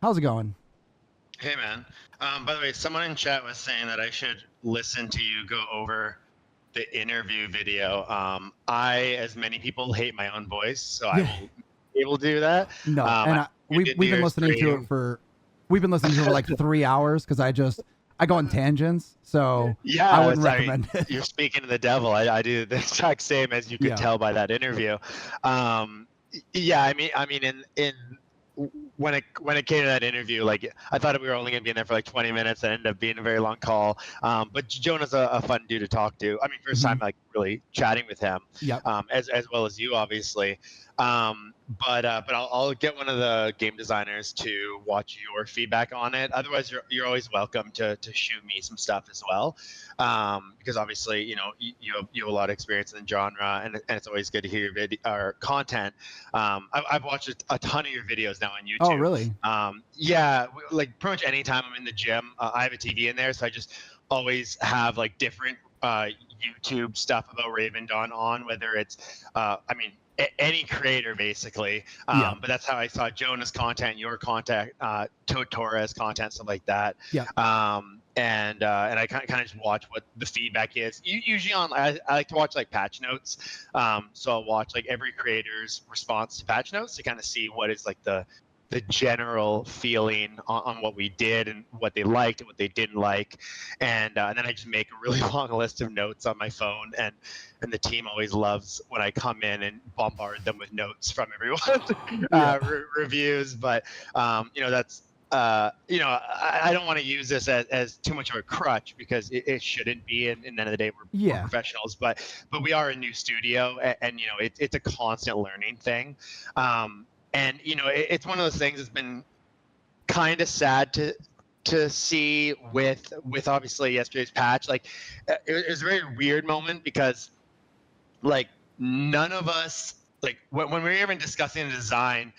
How's it going? Hey man. By the way, someone in chat was saying that I should listen to you go over the interview video. As many people, hate my own voice, so I Yeah. will be able to do that. No, I and tuned we've into we've been your listening to it stream. for like 3 hours because I go on tangents, so I Yeah, wouldn't I mean, recommend it. you're speaking to the devil. I do the exact same as you could Yeah. tell by that interview. Um, yeah, I mean, in when it came to that interview, like I thought we were only gonna be in there for like 20 minutes, and ended up being a very long call. But Jonah's a fun dude to talk to. I mean, first time Hmm. like really chatting with him, Yep. as well as you, obviously. But I'll get one of the game designers to watch your feedback on it. Otherwise, you're always welcome to shoot me some stuff as well, because obviously you have a lot of experience in the genre, and it's always good to hear your video or content. I've watched a ton of your videos now on Oh, YouTube. really? Yeah, like pretty much anytime I'm in the gym, I have a TV in there, so I just always have like different YouTube stuff about Ravendawn on, whether it's I mean any creator basically. Yeah. But that's how I saw Jonah's content, your content, Torres content, stuff like that. Yeah. And I kind of just watch what the feedback is. Usually I like to watch like patch notes. So I'll watch like every creator's response to patch notes to kind of see what is like the general feeling on what we did and what they liked and what they didn't like, and then I just make a really long list of notes on my phone, and the team always loves when I come in and bombard them with notes from everyone, Yeah. reviews. But that's I don't want to use this as too much of a crutch because it shouldn't be. And at the end of the day, we're Yeah. professionals, but we are a new studio, and it's a constant learning thing. And it's one of those things that's been kind of sad to see with obviously yesterday's patch. Like it was a very weird moment because like none of us, like when we were even discussing the design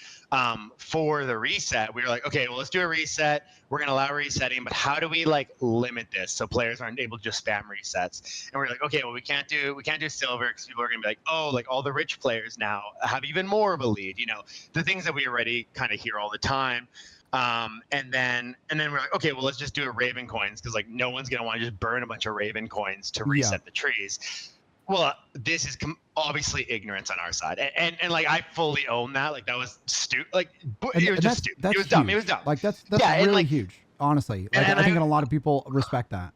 for the reset, we were like, okay, well, let's do a reset. We're going to allow resetting, but how do we like limit this so players aren't able to just spam resets? And we're like, okay, well, we can't do silver because people are going to be like, oh, like all the rich players now have even more of a lead. The things that we already kind of hear all the time. And then we're like, okay, well, let's just do a Raven coins because like no one's going to want to just burn a bunch of Raven coins to Yeah. reset the trees. Well, this is obviously ignorance on our side, and like I fully own that. Like that was stupid. Like it was just stupid. That's It was dumb. huge. It was dumb. Like that's Yeah, and really like huge. Honestly, like and I think I a lot of people respect that.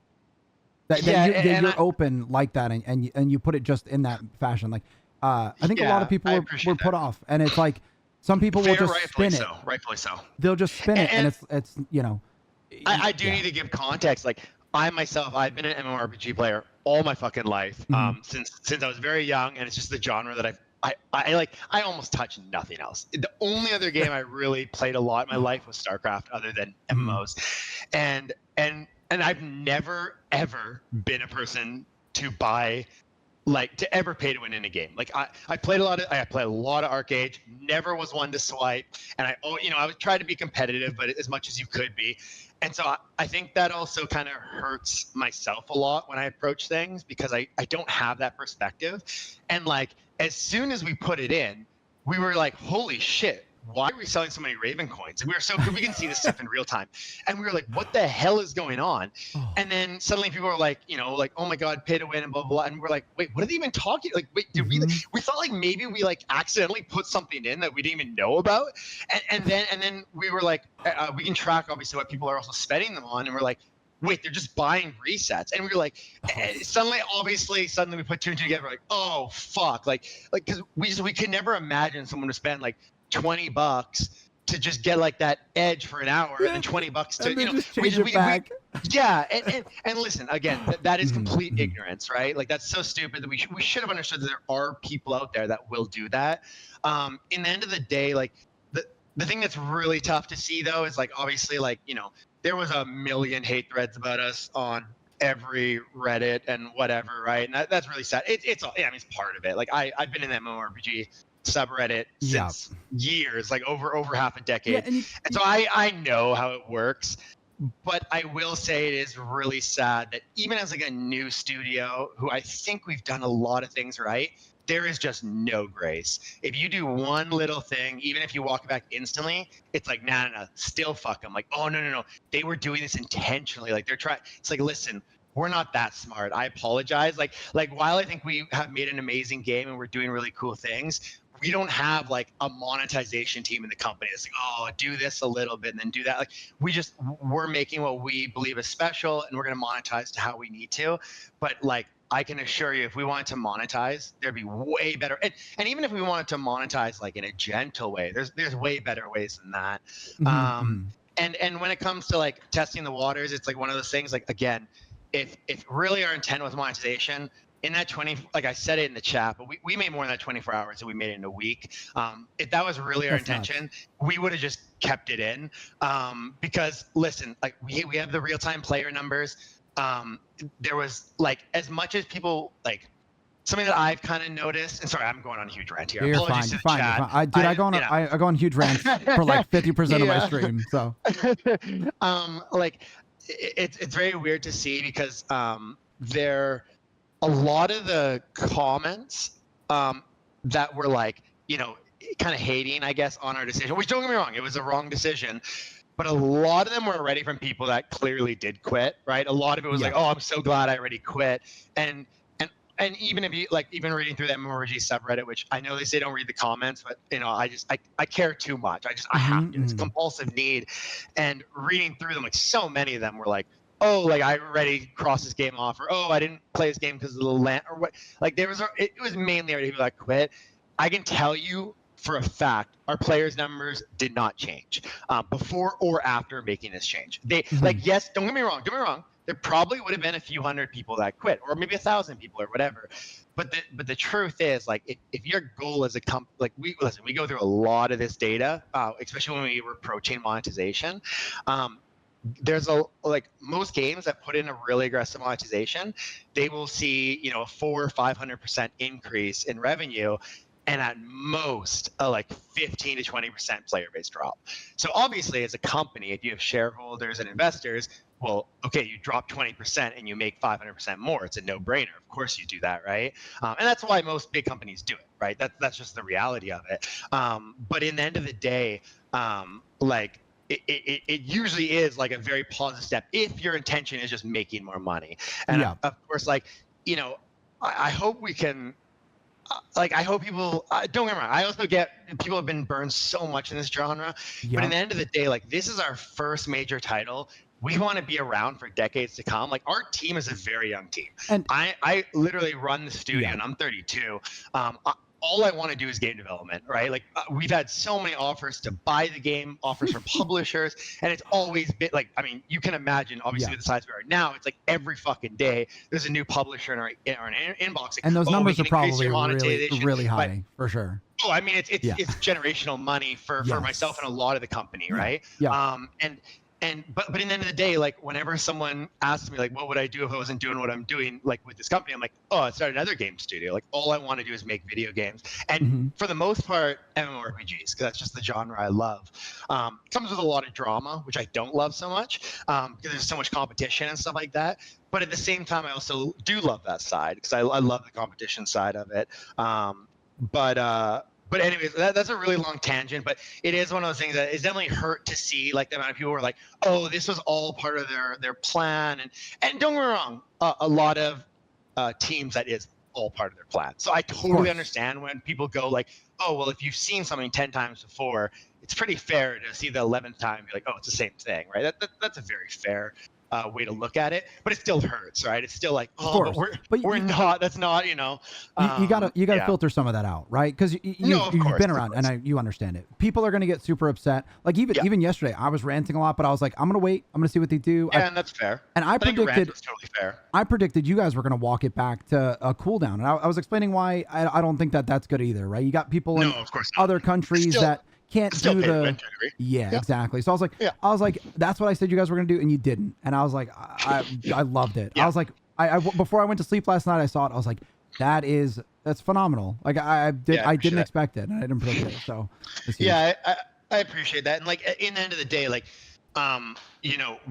yeah, and You're open like that, and you put it just in that fashion. Like, I think a lot yeah, of people I were appreciate put that. off, and it's like some people will Fair, just rightfully spin it. so. Rightfully so. They'll just spin it, and And it's I do yeah. need to give context. Like I myself, I've been an MMORPG player all my fucking life, Hmm. since I was very young, and it's just the genre that I like. I almost touch nothing else. The only other game I really played a lot in my life was StarCraft, other than Hmm. MMOs, and I've never ever been a person to buy like to ever pay to win in a game. Like I played a lot of arcade, never was one to swipe, and I would try to be competitive, but as much as you could be. And so I think that also kind of hurts myself a lot when I approach things because I don't have that perspective. And like as soon as we put it in, we were like, holy shit, why are we selling so many Raven coins? And we can see this stuff in real time. And we were like, what the hell is going on? Oh. And then suddenly people were like, like, oh my God, pay to win and blah, blah, blah. And we're like, wait, what are they even talking? Like, wait, did we thought like maybe we like accidentally put something in that we didn't even know about. And then we were like, we can track obviously what people are also spending them on. And we're like, wait, they're just buying resets. And we were like, suddenly we put two and two together. We're like, oh fuck. Cause we could never imagine someone to spend like $20 to just get like that edge for an hour, and then $20 to just change it back. yeah, and listen again, that is complete Mhm. ignorance, right? Like that's so stupid that we should have understood that there are people out there that will do that. In the end of the day, like the thing that's really tough to see though is like obviously like there was a million hate threads about us on every Reddit and whatever, right? And that's really sad. It's all, yeah, I mean it's part of it. Like I've been in that MMORPG subreddit Yeah. since years, like over half a Yeah, decade, and and so I know how it works. But I will say it is really sad that even as like a new studio, who I think we've done a lot of things right, there is just no grace. If you do one little thing, even if you walk it back instantly, it's like, nah, still fuck them. Like, oh, no. They were doing this intentionally. Like, they're trying. It's like, listen, we're not that smart. I apologize. Like while I think we have made an amazing game and we're doing really cool things, we don't have like a monetization team in the company. It's like, oh, do this a little bit and then do that. Like we're making what we believe is special and we're going to monetize to how we need to. But like, I can assure you, if we wanted to monetize, there'd be way better. And even if we wanted to monetize like in a gentle way, there's way better ways than that. And when it comes to like testing the waters, it's like one of those things. Like again, if really our intent was monetization, in that 20, like I said it in the chat, but we made more than that 24 hours, and we made it in a week. If that was really our intention, we would have just kept it in. Because listen, like we have the real-time player numbers. There was like, as much as people like, something that I've kind of noticed, and sorry, I'm going on a huge rant here. You're Apologies to the chat. I go on huge rants for like 50% of my stream. So like it's very weird to see because a lot of the comments that were like, kind of hating, I guess, on our decision, which don't get me wrong, it was a wrong decision. But a lot of them were already from people that clearly did quit, right? A lot of it was like, oh, I'm so glad I already quit. And even if you like, even reading through that MMORPG subreddit, which I know they say don't read the comments, but I care too much. I have to. It's a compulsive need. And reading through them, like so many of them were like, oh, like I already crossed this game off, or oh, I didn't play this game because of the land, or what. Like it was mainly already people that quit. I can tell you for a fact, our players' numbers did not change before or after making this change. They like, yes, don't get me wrong. There probably would have been a few hundred people that quit, or maybe 1,000 people, or whatever. But the truth is, like, if your goal is like we go through a lot of this data, especially when we were approaching monetization. There's most games that put in a really aggressive monetization, they will see a 400 or 500% increase in revenue, and at most a like 15 to 20% player base drop. So obviously, as a company, if you have shareholders and investors, well, okay, you drop 20% and you make 500% more. It's a no-brainer. Of course, you do that, right? And that's why most big companies do it, right? That's just the reality of it. But in the end of the day, like. It usually is like a very positive step if your intention is just making more money. And of course, like, I hope we can, I hope people, don't get me wrong, I also get people have been burned so much in this genre. But in the end of the day, like, this is our first major title. We want to be around for decades to come. Like, our team is a very young team. And I literally run the studio and I'm 32. All I want to do is game development, right? Like we've had so many offers to buy the game, offers from publishers, and it's always been like, I mean, you can imagine, obviously, with the size we are now, it's like every fucking day there's a new publisher in our inbox. Like, and those numbers are probably really high, for sure. Oh, I mean, it's generational money for myself and a lot of the company, right? But in the end of the day, like whenever someone asks me like, what would I do if I wasn't doing what I'm doing like with this company? I'm like, oh, I'd start another game studio. Like all I want to do is make video games. And for the most part, MMORPGs, because that's just the genre I love. Comes with a lot of drama, which I don't love so much because there's so much competition and stuff like that. But at the same time, I also do love that side because I love the competition side of it. But anyways, that's a really long tangent, but it is one of those things that is definitely hurt to see, like the amount of people who are like, oh, this was all part of their plan. And don't get me wrong, a lot of teams, that is all part of their plan. So I totally understand when people go like, oh, well, if you've seen something 10 times before, it's pretty fair to see the 11th time and be like, oh, it's the same thing, right? That's a very fair way to look at it, but it still hurts, right? It's still like, oh, but we're not. That's not, you gotta filter some of that out, right? Because you've been around and you understand it. People are gonna get super upset. Like even yesterday, I was ranting a lot, but I was like, I'm gonna wait. I'm gonna see what they do. Yeah, and that's fair. And I predicted, was totally fair. I predicted you guys were gonna walk it back to a cooldown, and I was explaining why I don't think that's good either, right? You got people in other countries that can't do the exactly. So I was like, that's what I said you guys were gonna do, and you didn't. And I was like, I loved it. I was like, I before I went to sleep last night, I saw it. I was like, that's phenomenal. Like I didn't expect it, and I didn't predict it. So I appreciate that. And like in the end of the day, like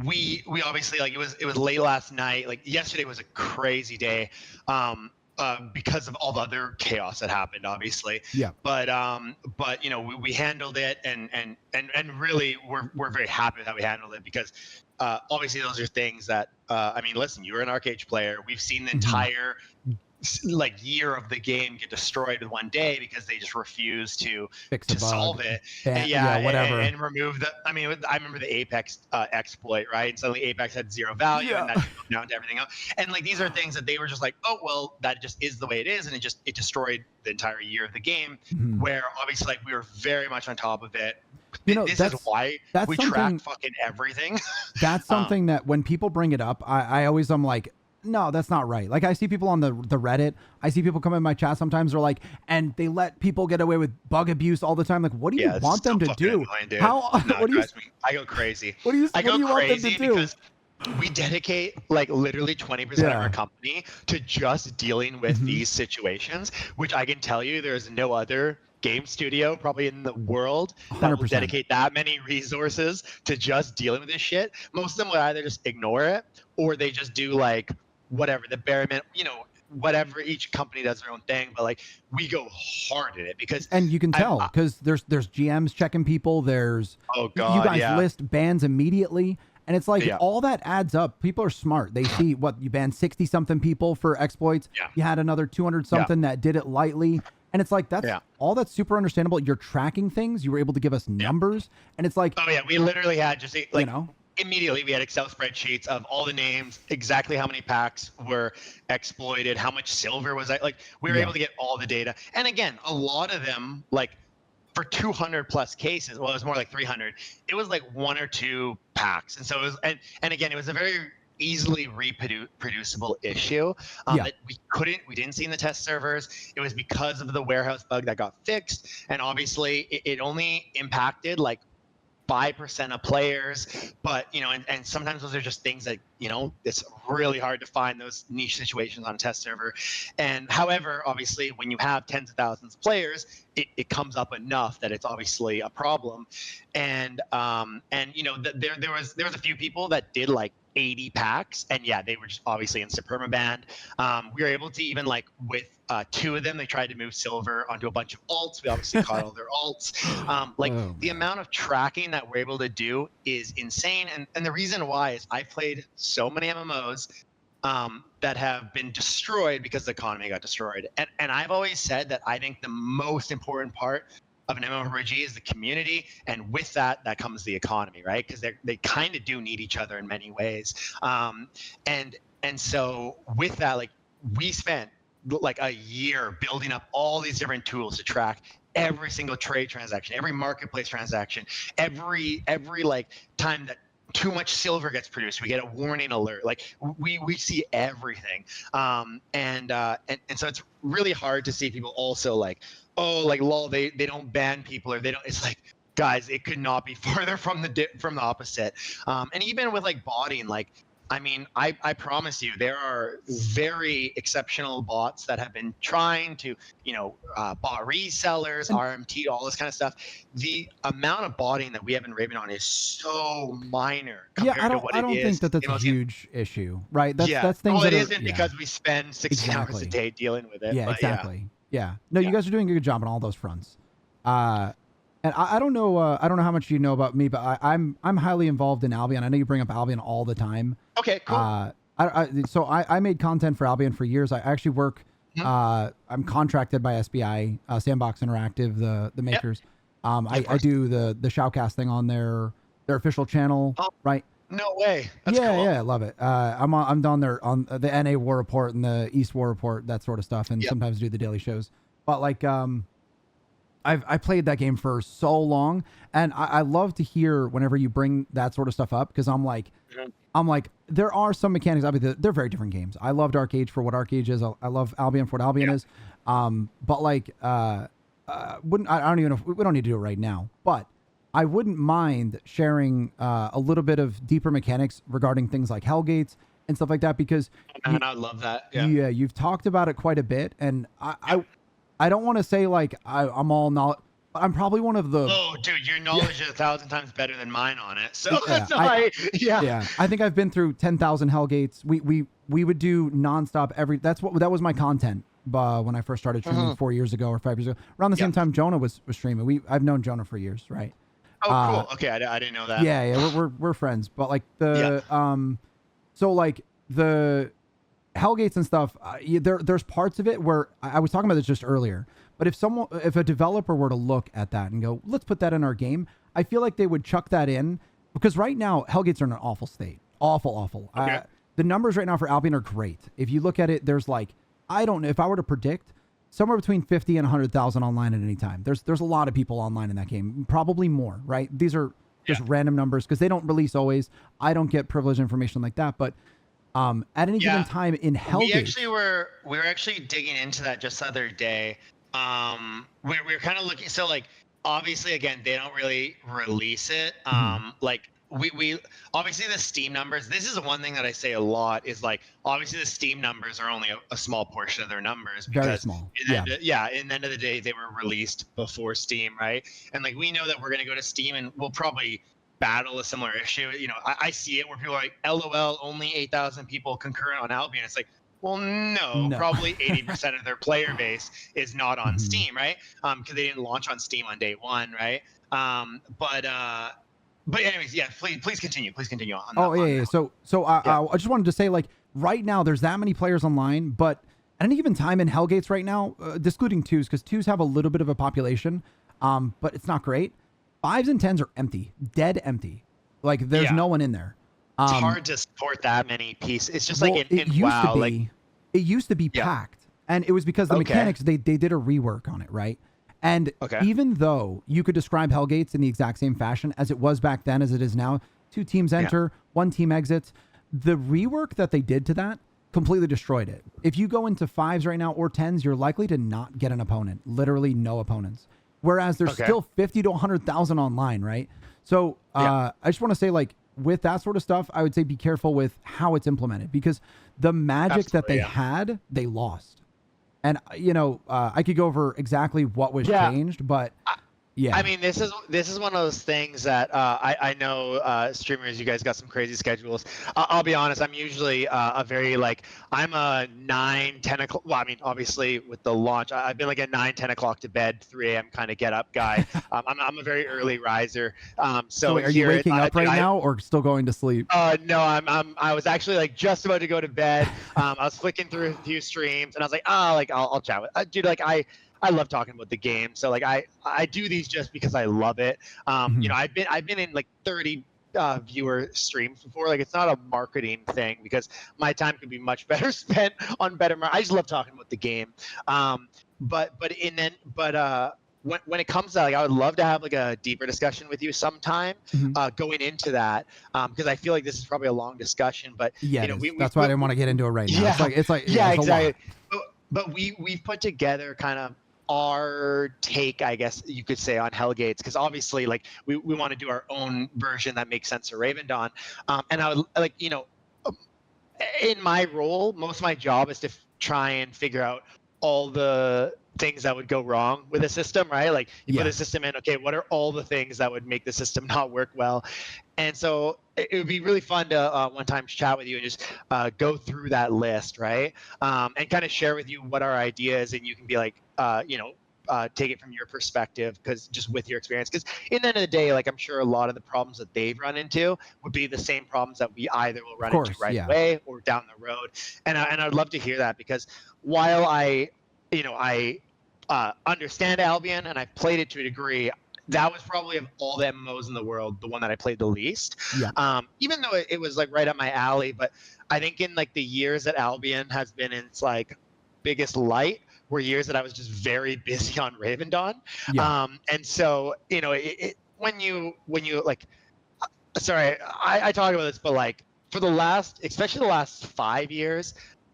we obviously, like it was late last night. Like yesterday was a crazy day. because of all the other chaos that happened, obviously. Yeah. But you know, we handled it, and really, we're very happy with how we handled it, because obviously those are things that I mean, listen, you're an Arcade player. We've seen the entire like year of the game get destroyed in one day because they just refuse to solve it. Whatever. And remove the. I mean, I remember the Apex exploit, right? And suddenly Apex had zero value, and that goes down to everything else. And like, these are things that they were just like, oh well, that just is the way it is, and it destroyed the entire year of the game. Where obviously, like, we were very much on top of it. You know, this is why we track fucking everything. That's something that when people bring it up, I always am like, no, that's not right. Like, I see people on the Reddit. I see people come in my chat sometimes. They're like, and they let people get away with bug abuse all the time. Like, what do you want them to do? Annoying, how? No, what do you? I go crazy. What do you? I go want them crazy to do? Because we dedicate like literally 20% of our company to just dealing with these situations, which I can tell you, there's no other game studio probably in the world that 100%. will dedicate that many resources to just dealing with this shit. Most of them would either just ignore it, or they just do like whatever the bare minimum, you know, whatever. Each company does their own thing, but like, we go hard at it because, and you can tell because there's GMs checking people. There's you guys list bans immediately. And it's like all that adds up. People are smart. They see what you banned 60 something people for exploits. You had another 200 something that did it lightly. And it's like, that's all that's super understandable. You're tracking things. You were able to give us numbers. And it's like, oh yeah, we literally had just like, you know, immediately we had Excel spreadsheets of all the names, exactly how many packs were exploited, how much silver was like we were able to get all the data. And again, a lot of them, like for 200 plus cases, well, it was more like 300. It was like 1 or 2 packs. And so it was, and again, it was a very easily reproducible issue that we didn't see in the test servers. It was because of the warehouse bug that got fixed. And obviously it only impacted like 5% of players, but you know, and sometimes those are just things that, you know, it's really hard to find those niche situations on a test server. And however, obviously when you have tens of thousands of players, it comes up enough that it's obviously a problem. And you know, there was a few people that did like 80 packs, and they were just obviously insta permabanned. We were able to even like with 2 of them, they tried to move silver onto a bunch of alts. We obviously caught all their alts. The amount of tracking that we're able to do is insane. And the reason why is I've played so many MMOs that have been destroyed because the economy got destroyed. And I've always said that I think the most important part of an MMORPG is the community, and with that comes the economy, right? Because they kind of do need each other in many ways. And so with that, like, we spent like a year building up all these different tools to track every single trade transaction, every marketplace transaction, every like time that too much silver gets produced, we get a warning alert. Like we see everything. And so it's really hard to see people also like, oh, like lol, they don't ban people, or they don't. It's like, guys, it could not be farther from the opposite. And even with like botting, like, I mean, I promise you, there are very exceptional bots that have been trying to, you know, bot resellers, RMT, all this kind of stuff. The amount of botting that we have in Ravendawn is so minor compared to what it is. I don't think that's a huge issue, right? That's things. Well, it isn't because we spend 16 hours a day dealing with it. Yeah, exactly. Yeah. No, you guys are doing a good job on all those fronts. And I don't know how much you know about me, but I'm highly involved in Albion. I know you bring up Albion all the time. Okay, cool. So I made content for Albion for years. I actually work. I'm contracted by SBI, Sandbox Interactive, the makers. I do the shoutcast thing on their official channel, right? No way. That's cool. I love it. I'm down there on the NA War Report and the East War Report, that sort of stuff, and sometimes do the daily shows. But like, I played that game for so long, and I love to hear whenever you bring that sort of stuff up, because I'm like, there are some mechanics. I mean, they're very different games. I loved Arc Age for what Arc Age is. I love Albion for what Albion is. But like, I don't even know if we don't need to do it right now, but I wouldn't mind sharing a little bit of deeper mechanics regarding things like Hellgates and stuff like that, because I love that. Yeah, you've talked about it quite a bit, and I don't want to say like I'm all I'm probably one of the. Oh, dude, your knowledge is 1,000 times better than mine on it. So yeah, yeah. I think I've been through 10,000 Hellgates. We would do nonstop that was my content. When I first started streaming 4 years ago or 5 years ago, around the same time Jonah was streaming. I've known Jonah for years, right? Oh, cool. Okay, I didn't know that. Yeah, we're friends. But like so like the Hellgates and stuff, there's parts of it where I was talking about this just earlier. But if a developer were to look at that and go, let's put that in our game, I feel like they would chuck that in, because right now Hellgates are in an awful state, awful. Okay. The numbers right now for Albion are great. If you look at it, there's like, I don't know, if I were to predict, somewhere between 50 and 100,000 online at any time. There's a lot of people online in that game, probably more, right? These are just random numbers because they don't release always. I don't get privileged information like that, but at any given time in Hellgate, we were actually digging into that just the other day. We're kind of looking, so like obviously again they don't really release it. Like we obviously the Steam numbers, this is one thing that I say a lot, is like obviously the Steam numbers are only a small portion of their numbers, because very small. In the end of the day they were released before Steam, right? And like we know that we're going to go to Steam and we'll probably battle a similar issue. You know, I see it where people are like, LOL, only 8,000 people concurrent on Albion. It's like, well, no. Probably 80% of their player base is not on Steam, right? Because they didn't launch on Steam on day one, right? But anyways, yeah, please continue. Please continue on. Yeah. So I just wanted to say, like, right now there's that many players online, but at any given time in Hellgates right now, excluding twos, because twos have a little bit of a population, but it's not great. 5s and 10s are empty, dead empty. Like there's no one in there. It's hard to support that many pieces. It's just like in WoW, it used to be packed, and it was because the mechanics, they did a rework on it, right? And even though you could describe Hellgates in the exact same fashion as it was back then as it is now, 2 teams enter, 1 team exits, the rework that they did to that completely destroyed it. If you go into 5s right now or 10s, you're likely to not get an opponent, literally no opponents. Whereas there's still 50 to 100,000 online, right? So I just want to say, like, with that sort of stuff, I would say be careful with how it's implemented, because the magic that they had, they lost. And, you know, I could go over exactly what was changed, but I mean, this is one of those things that I know streamers, you guys got some crazy schedules. I'll be honest, I'm usually a very, like, I'm a 9, 10 o'clock. Well, I mean, obviously with the launch, I've been like a 9, 10 o'clock to bed, 3 a.m. kind of get up guy. I'm a very early riser. So wait, are you waking up right now or still going to sleep? No, I was actually like just about to go to bed. I was flicking through a few streams and I was like, I'll chat with dude. Like I love talking about the game, so like I do these just because I love it. You know, I've been in like 30 viewer streams before. Like, it's not a marketing thing, because my time could be much better spent on better. I just love talking about the game. But when it comes to, like, I would love to have like a deeper discussion with you sometime going into that, because I feel like this is probably a long discussion. But you know, that's why I didn't want to get into it right now. Yeah, it's like exactly. But we've put together kind of our take, I guess you could say, on Hellgates, because obviously, like, we want to do our own version that makes sense for Ravendawn. And I would, like, you know, in my role, most of my job is to try and figure out all the things that would go wrong with a system, right? Like, you put a system in, okay, what are all the things that would make the system not work well? And so it would be really fun to one time chat with you and just go through that list, right? And kind of share with you what our idea is, and you can be like, you know, take it from your perspective, because just with your experience, because in the end of the day, like, I'm sure a lot of the problems that they've run into would be the same problems that we either will run into right away or down the road. And I'd love to hear that, because while I understand Albion and I've played it to a degree, that was probably, of all the MMOs in the world, the one that I played the least. Even though it was like right up my alley, but I think in like the years that Albion has been in its like biggest light were years that I was just very busy on Ravendawn. And so, you know, when you like, sorry, I talk about this, but like, for the last, especially the last 5 years,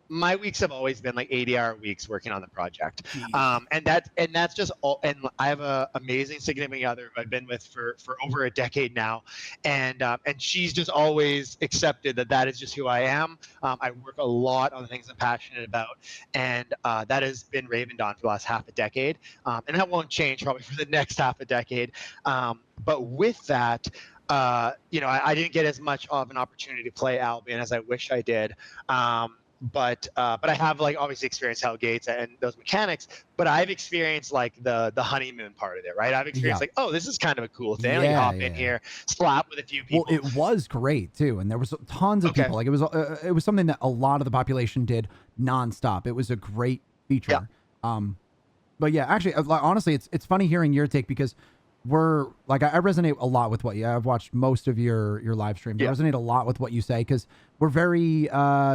my weeks have always been like 80-hour weeks working on the project. And that's just all. And I have a amazing significant other who I've been with for over a decade now, and she's just always accepted that is just who I am. I work a lot on the things I'm passionate about, and that has been Ravendawn for the last half a decade, and that won't change probably for the next half a decade. But with that, I didn't get as much of an opportunity to play Albion as I wish I did. But I have like obviously experienced Hellgates and those mechanics, but I've experienced like the honeymoon part of it, right? I've experienced like, oh, this is kind of a cool thing. Like hop in here, slap with a few people. Well, it was great too, and there was tons of people. Like it was something that a lot of the population did nonstop. It was a great feature. But yeah, actually, honestly, it's funny hearing your take because we're like I resonate a lot with I've watched most of your live streams. I resonate a lot with what you say because we're very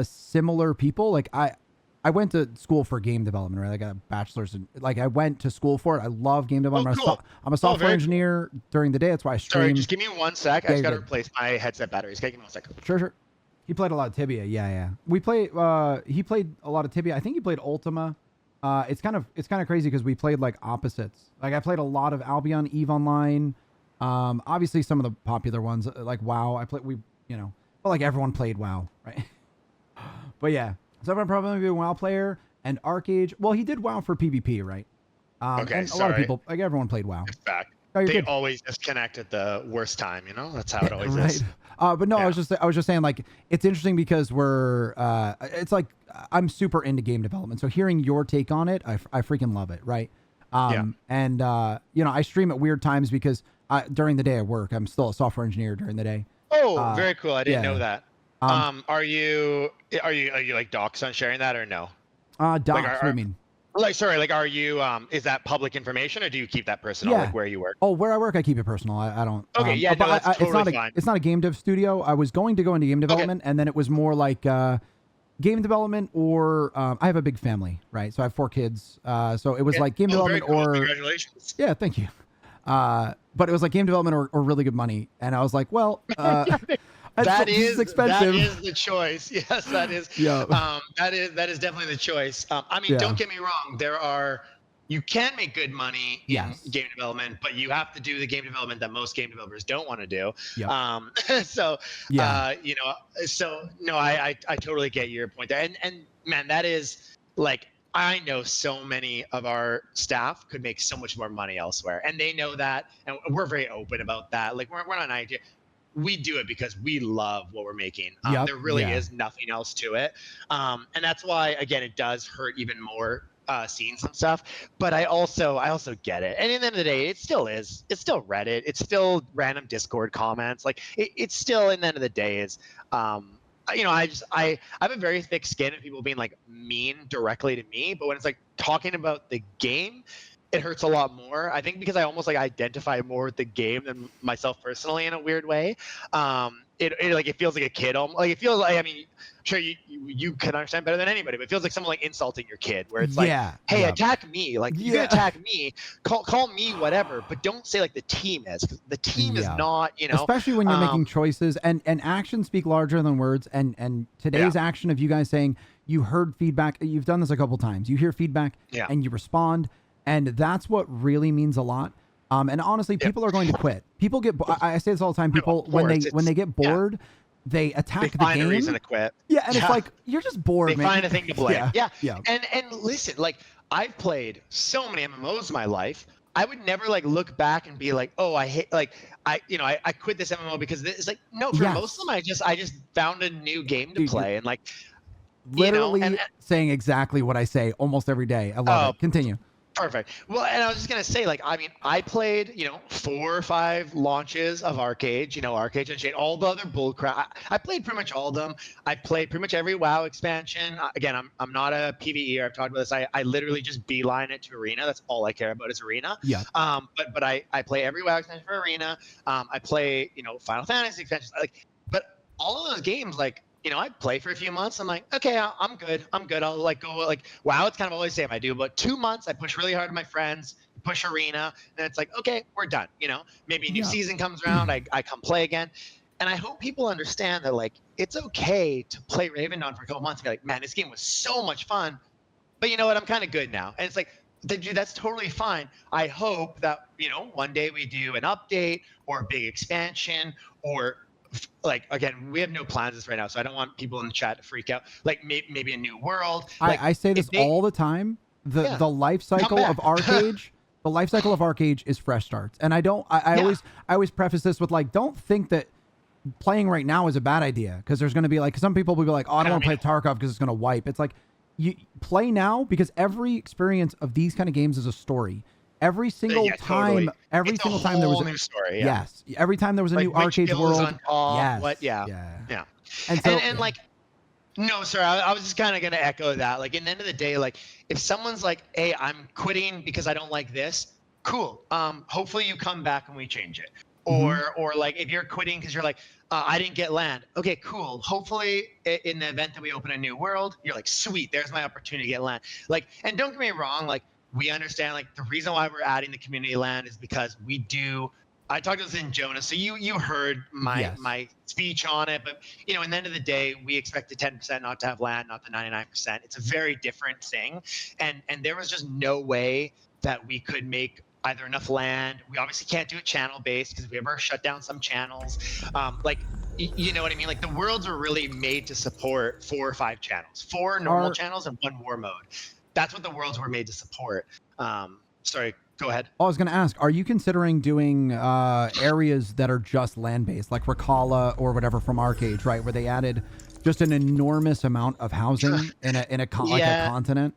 similar people. Like I went to school for game development, right? I got a bachelor's in like I went to school for it. I love game development. Cool. I'm a software engineer during the day. That's why I stream. Sorry, just give me 1 sec. I just gotta replace my headset batteries. Give me 1 second. Sure. He played a lot of Tibia. Yeah. We play. He played a lot of Tibia. I think he played Ultima. It's kind of crazy because we played like opposites. Like I played a lot of Albion, EVE Online. Obviously some of the popular ones like WoW. But like everyone played WoW, right? But yeah, so I'm probably a WoW player and Arcade. Well, he did WoW for PvP, right? Okay, and a lot of people, like everyone played WoW. It's back. They always disconnect at the worst time, That's how it always is. But no, I was just saying like it's interesting because we're it's like I'm super into game development. So hearing your take on it, I freaking love it, right? And I stream at weird times because during the day I work. I'm still a software engineer during the day. Oh, very cool. I didn't know that. Are you like docs on sharing that or no? Docs, what do you mean? Like, sorry, like, are you, is that public information or do you keep that personal, like where you work? Oh, where I work, I keep it personal. I don't. Okay, no, that's totally fine. It's not a game dev studio. I was going to go into game development and then it was more like game development or I have a big family, right? So I have 4 kids. So it was like game development cool. or. Congratulations. Yeah, thank you. But it was like game development or really good money. And I was like, well, that is expensive. That is the choice. Yes, that is. That is definitely the choice. I mean, don't get me wrong. You can make good money in game development, but you have to do the game development that most game developers don't want to do. So no, I totally get your point there. And man, that is like, I know so many of our staff could make so much more money elsewhere, and they know that, and we're very open about that. Like we're not an idea. We do it because we love what we're making. There really is nothing else to it. And that's why, again, it does hurt even more seeing some stuff. But I also get it. And at the end of the day, it still is. It's still Reddit. It's still random Discord comments. Like it's still, at the end of the day, is I have a very thick skin of people being like mean directly to me. But when it's like talking about the game, it hurts a lot more. I think because I almost like identify more with the game than myself personally in a weird way. It feels like a kid. Like it feels like, I mean, sure you can understand better than anybody, but it feels like someone like insulting your kid where it's like, hey, attack me. Like you can attack me, call me whatever, but don't say like the team is, because the team is not, especially when you're making choices and actions speak larger than words. And today's action of you guys saying you heard feedback, you've done this a couple times, you hear feedback and you respond. And that's what really means a lot. And honestly, people are going to quit. People get. I say this all the time. People when they get bored, they attack the game. They find a reason to quit. Yeah, and it's like you're just bored. They find a thing to blame. Yeah. And listen, like I've played so many MMOs in my life. I would never like look back and be like, oh, I hate I quit this MMO because it's like no. For most of them, I just found a new game to play and like literally saying exactly what I say almost every day. I love it. Continue. Perfect. Well, and I was just going to say, like, I mean, I played, 4 or 5 launches of Arcade, Arcade and Shade, all the other bullcrap. I played pretty much all of them. I played pretty much every WoW expansion. Again, I'm not a PvEer. I've talked about this. I literally just beeline it to Arena. That's all I care about is Arena. Yeah. But I play every WoW expansion for Arena. I play, Final Fantasy expansions. Like, but all of those games, like, I play for a few months. I'm like, okay, I'm good. I'll like go like, wow, it's kind of always the same. I do about 2 months. I push really hard with my friends, push Arena, and it's like, okay, we're done. Maybe a new season comes around. I come play again. And I hope people understand that, like, it's okay to play Ravendawn for a couple months and be like, man, this game was so much fun, but you know what? I'm kind of good now. And it's like, dude, that's totally fine. I hope that, one day we do an update or a big expansion, or like, again, we have no plans this right now, so I don't want people in the chat to freak out. Like maybe a new world. Like, I say this all the time. The life cycle of Arcade, the life cycle of Arcade is fresh starts. And I always preface this with, like, don't think that playing right now is a bad idea, because there's going to be, like, some people will be like, oh, I don't want to play Tarkov because it's going to wipe. It's like, you play now, because every experience of these kind of games is a story. Every single time, every single time there was a new story. Yes, every time there was a new Arcade world. Yeah. And so, and like, no, sir, I was just kind of going to echo that. Like, at the end of the day, like, if someone's like, hey, I'm quitting because I don't like this, cool. Hopefully you come back and we change it. Or like, if you're quitting because you're like, I didn't get land. Okay, cool. Hopefully in the event that we open a new world, you're like, sweet, there's my opportunity to get land. Like, and don't get me wrong, like, we understand, like, the reason why we're adding the community land is because I talked to this in Jonah, so you heard my speech on it, but in the end of the day, we expect the 10% not to have land, not the 99%. It's a very different thing, and there was just no way that we could make either enough land. We obviously can't do it channel based, because if we ever shut down some channels, like, you know what I mean? Like, the worlds are really made to support 4 or 5 channels, 4 normal channels and 1 war mode. That's what the worlds were made to support. Sorry, go ahead. I was going to ask, are you considering doing areas that are just land-based, like Rakala or whatever from Arcade, right, where they added just an enormous amount of housing in a continent?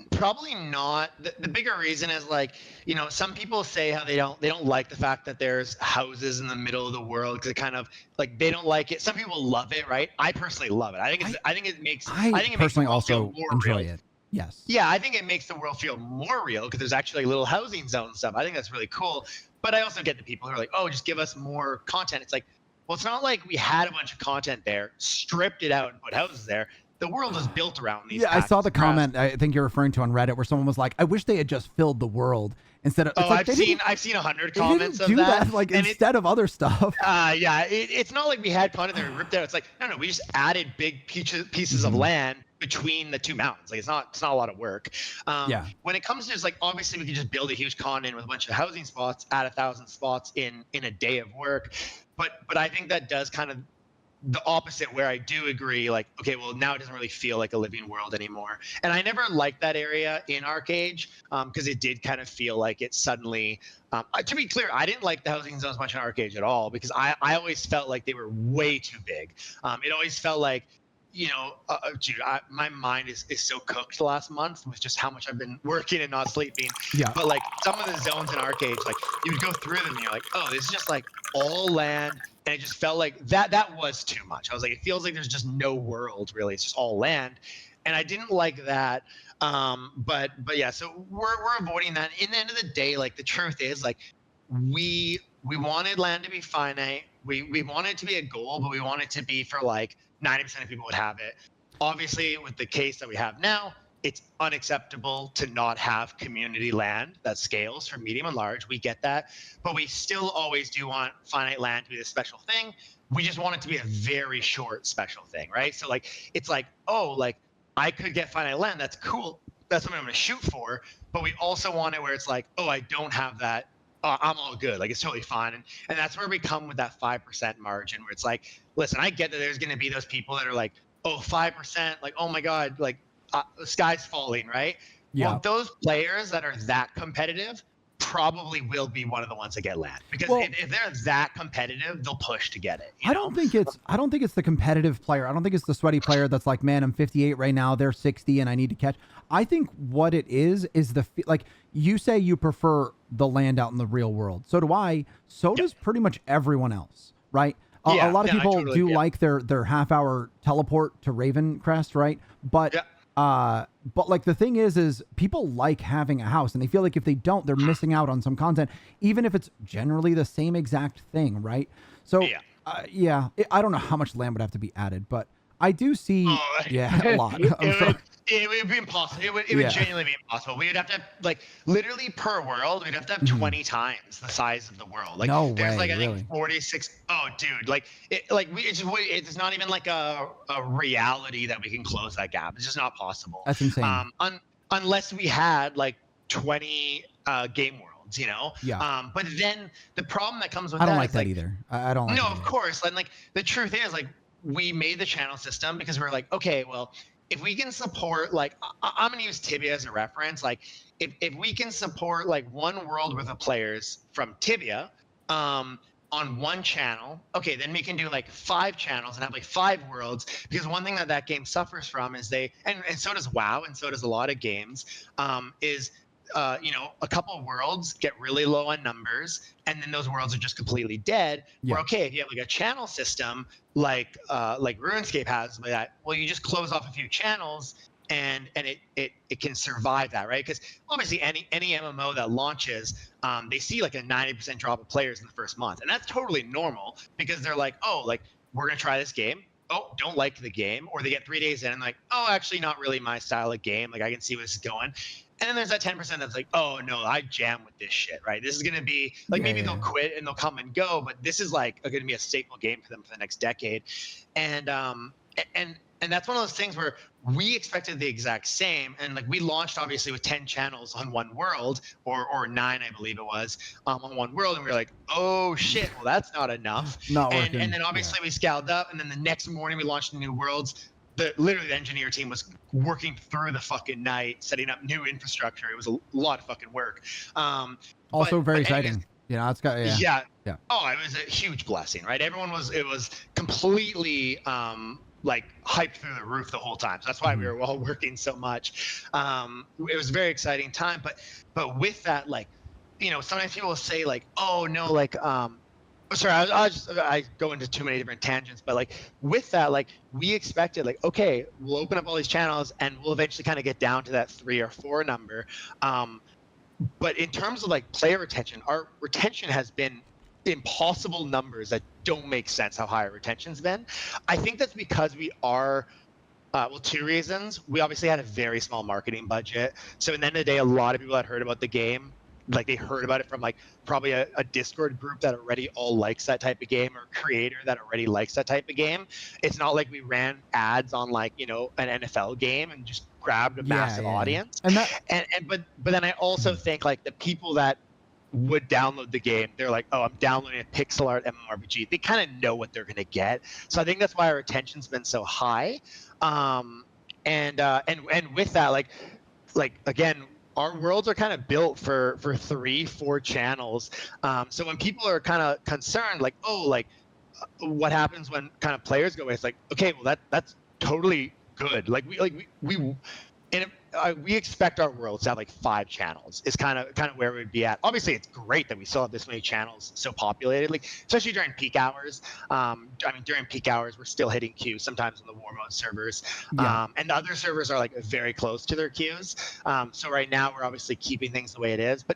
Probably not. The bigger reason is, like, some people say how they don't like the fact that there's houses in the middle of the world, because it kind of, like, they don't like it. Some people love it, right? I personally love it. I think it makes personally also feel more enjoy real. it. Yes. Yeah, I think it makes the world feel more real, because there's actually little housing zones and stuff. I think that's really cool. But I also get the people who are like, oh, just give us more content. It's like, well, it's not like we had a bunch of content there, stripped it out and put houses there. The world is built around these. Yeah, I saw the comment I think you're referring to on Reddit, where someone was like, I wish they had just filled the world instead of. I've seen 100 comments of that. Like, instead of other stuff. Yeah, it's not like we had content that we ripped out. It's like, no, we just added big pieces of land between the 2 mountains. Like, it's not a lot of work. When it comes to, just, like, obviously we could just build a huge continent with a bunch of housing spots, add 1,000 spots in a day of work. But I think that does kind of the opposite, where I do agree, like, okay, well, now it doesn't really feel like a living world anymore. And I never liked that area in Arcade, because it did kind of feel like it suddenly, to be clear, I didn't like the housing zones much in Arcade at all, because I always felt like they were way too big. It always felt like, dude, my mind is so cooked the last month with just how much I've been working and not sleeping. Yeah. But, like, some of the zones in Arcade, like, you would go through them and you're like, oh, this is just, like, all land. And it just felt like that was too much. I was like, it feels like there's just no world, really. It's just all land. And I didn't like that. But yeah, so we're avoiding that. In the end of the day, like, the truth is, like, we wanted land to be finite. We want it to be a goal, but we want it to be for, like, 90% of people would have it. Obviously, with the case that we have now, it's unacceptable to not have community land that scales for medium and large. We get that. But we still always do want finite land to be the special thing. We just want it to be a very short special thing, right? So, like, it's like, oh, like, I could get finite land. That's cool. That's something I'm going to shoot for. But we also want it where it's like, oh, I don't have that. I'm all good. Like, it's totally fine. And that's where we come with that 5% margin, where it's like, listen, I get that there's going to be those people that are like, oh, 5%, like, oh my God, like, the sky's falling, right? Yeah. Well, those players that are that competitive probably will be one of the ones that get land, because if they're that competitive, they'll push to get it. I don't think it's the competitive player. I don't think it's the sweaty player that's like, man, I'm 58 right now, they're 60 and I need to catch. I think what it is like, you say you prefer the land out in the real world. So do I. So does pretty much everyone else, right? A lot of people like their half-hour teleport to Ravencrest, right? But like, the thing is people like having a house, and they feel like if they don't, they're missing out on some content, even if it's generally the same exact thing, right? So I don't know how much land would have to be added, but I do see. A lot. It would be impossible. It would genuinely be impossible. We would have to have, like, literally per world, we'd have to have 20 times the size of the world. Like, no there's way, like, I think 46. Oh, dude, like, it's not even like a reality that we can close that gap. It's just not possible. That's insane. Unless we had like 20 game worlds, you know? Yeah. But then the problem that comes with I don't like that either. I don't like No, that of either. course. And like, the truth is, like, we made the channel system because we're like, okay, well, if we can support, like, I'm gonna use Tibia as a reference. Like, if we can support like one world worth of players from Tibia, on one channel, okay, then we can do like 5 channels and have like 5 worlds. Because one thing that game suffers from is and so does WoW, and so does a lot of games, is a couple of worlds get really low on numbers, and then those worlds are just completely dead. Yeah. Where, okay, if you have like a channel system like RuneScape has, like that, well, you just close off a few channels, and it can survive that, right? Because obviously any MMO that launches, they see like a 90% drop of players in the first month, and that's totally normal because they're like, oh, like, we're gonna try this game. Oh, don't like the game, or they get 3 days in and like, oh, actually not really my style of game. Like, I can see where this is going. And then there's that 10% that's like, oh no, I jam with this shit, right? This is gonna be like, maybe they'll quit and they'll come and go, but this is like gonna be a staple game for them for the next decade. And that's one of those things where we expected the exact same, and like, we launched obviously with 10 channels on one world, or 9, I believe it was, on one world, and we were like, oh shit, well, that's not enough. Not working. And then obviously we scaled up, and then the next morning we launched new worlds. Literally the engineer team was working through the fucking night, setting up new infrastructure. It was a lot of fucking work. Also very exciting. It's got yeah. Oh, it was a huge blessing, right? It was completely like hyped through the roof the whole time. So that's why we were all working so much. It was a very exciting time, but with that, like, sometimes people will say like, oh no, like, sorry, I go into too many different tangents, but like, with that, like, we expected, like, okay, we'll open up all these channels and we'll eventually kind of get down to that 3 or 4 number. But in terms of like player retention, our retention has been impossible numbers that don't make sense how high our retention's been. I think that's because we are, 2 reasons. We obviously had a very small marketing budget. So in the end of the day, a lot of people that heard about the game, like, they heard about it from like probably a Discord group that already all likes that type of game, or a creator that already likes that type of game. It's not like we ran ads on like, an NFL game and just grabbed a massive audience. But then I also think like the people that would download the game, they're like, oh, I'm downloading a pixel art MMORPG. They kind of know what they're gonna get. So I think that's why our retention's been so high. And with that, like again, our worlds are kind of built for 3-4 channels. So when people are kind of concerned, like, oh, like, what happens when kind of players go away? It's like, okay, well, that's totally good. Like, we expect our worlds to have like 5 channels. Is kind of where we'd be at. Obviously, it's great that we still have this many channels so populated, like, especially during peak hours. During peak hours, we're still hitting queues sometimes on the war mode servers, and the other servers are like very close to their queues. So right now, we're obviously keeping things the way it is, but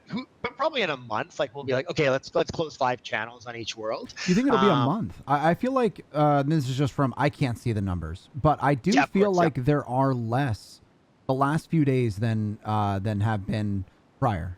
probably in a month, like, we'll be like, okay, let's close 5 channels on each world. You think it'll be a month? I feel like this is just from, I can't see the numbers, but I do feel like there are less the last few days than have been prior.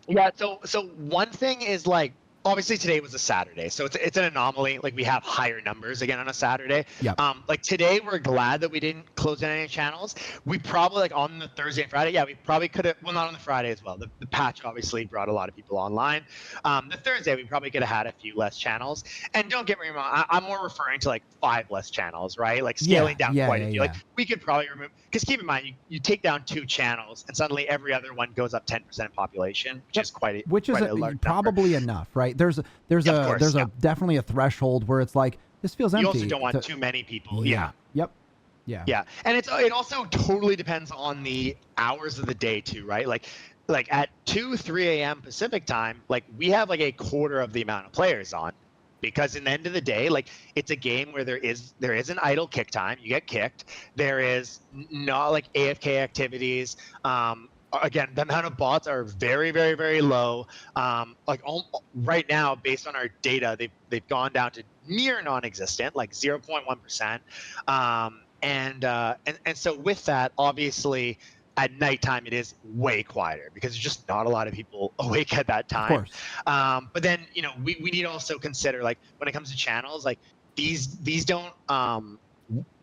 Yeah. So one thing is, like, obviously today was a Saturday, so it's an anomaly. Like, we have higher numbers again on a Saturday. Yeah. Like, today we're glad that we didn't close down any channels. We probably, like, on the Thursday and Friday, we probably could have. Well, not on the Friday as well. The patch obviously brought a lot of people online. The Thursday we probably could have had a few less channels. And don't get me wrong, I'm more referring to like 5 less channels, right? Like, scaling down quite a few. Like, we could probably remove, because keep in mind, you take down 2 channels and suddenly every other one goes up 10% in population, which is quite a large probably number. Enough, right? There's definitely a threshold where it's like, this feels empty. You also don't want too many people. Yeah. Yep. Yeah. And it also totally depends on the hours of the day too, right? Like at 2-3 a.m. Pacific time, like, we have like a quarter of the amount of players on, because in the end of the day, like, it's a game where there is an idle kick time. You get kicked. There is not like AFK activities. Again, the amount of bots are very, very, very low. Right now, based on our data, they've gone down to near non-existent, like 0.1%. And so with that, obviously, at nighttime, it is way quieter because there's just not a lot of people awake at that time. Of course. But then, we need to also consider, like, when it comes to channels, like these don't,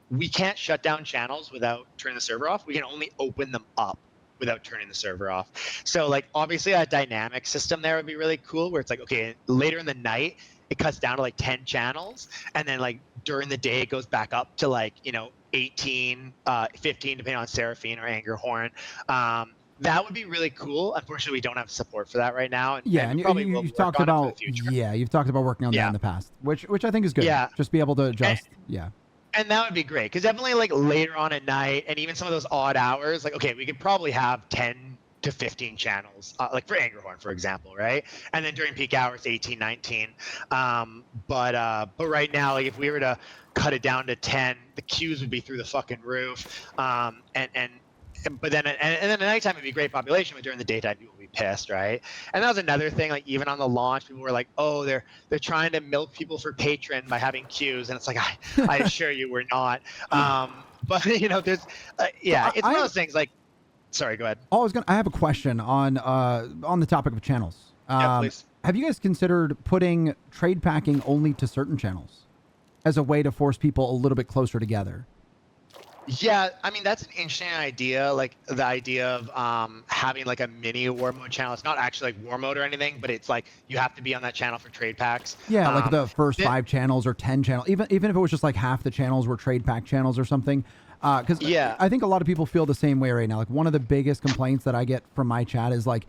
we can't shut down channels without turning the server off. We can only open them up without turning the server off. So, like, obviously a dynamic system there would be really cool, where it's like, okay, later in the night, it cuts down to like 10 channels. And then, like, during the day, it goes back up to, like, 18, 15, depending on Seraphine or Angerhorn. That would be really cool. Unfortunately, we don't have support for that right now. And you've talked about you've talked about working on that in the past, which I think is good. Yeah, just be able to adjust. And that would be great, because definitely, like, later on at night and even some of those odd hours, like, okay, we could probably have 10 to 15 channels, like for Angerhorn, for example, right? And then during peak hours, 18, 19. But right now, like, if we were to cut it down to 10, the queues would be through the fucking roof. But then at nighttime it'd be great population, but during the daytime people would be pissed, right? And that was another thing. Like, even on the launch, people were like, "Oh, they're trying to milk people for patron by having queues," and it's like, I assure you, we're not. But there's it's one of those things. Like, sorry, go ahead. I have a question on the topic of channels. Yeah, please. Have you guys considered putting trade packing only to certain channels as a way to force people a little bit closer together? Yeah, I mean, that's an interesting idea. Like, the idea of having like a mini war mode channel. It's not actually like war mode or anything, but it's like you have to be on that channel for trade packs. Yeah, like the first 5 channels or 10 channels, even if it was just like half the channels were trade pack channels or something. Because I think a lot of people feel the same way right now. Like, one of the biggest complaints that I get from my chat is like,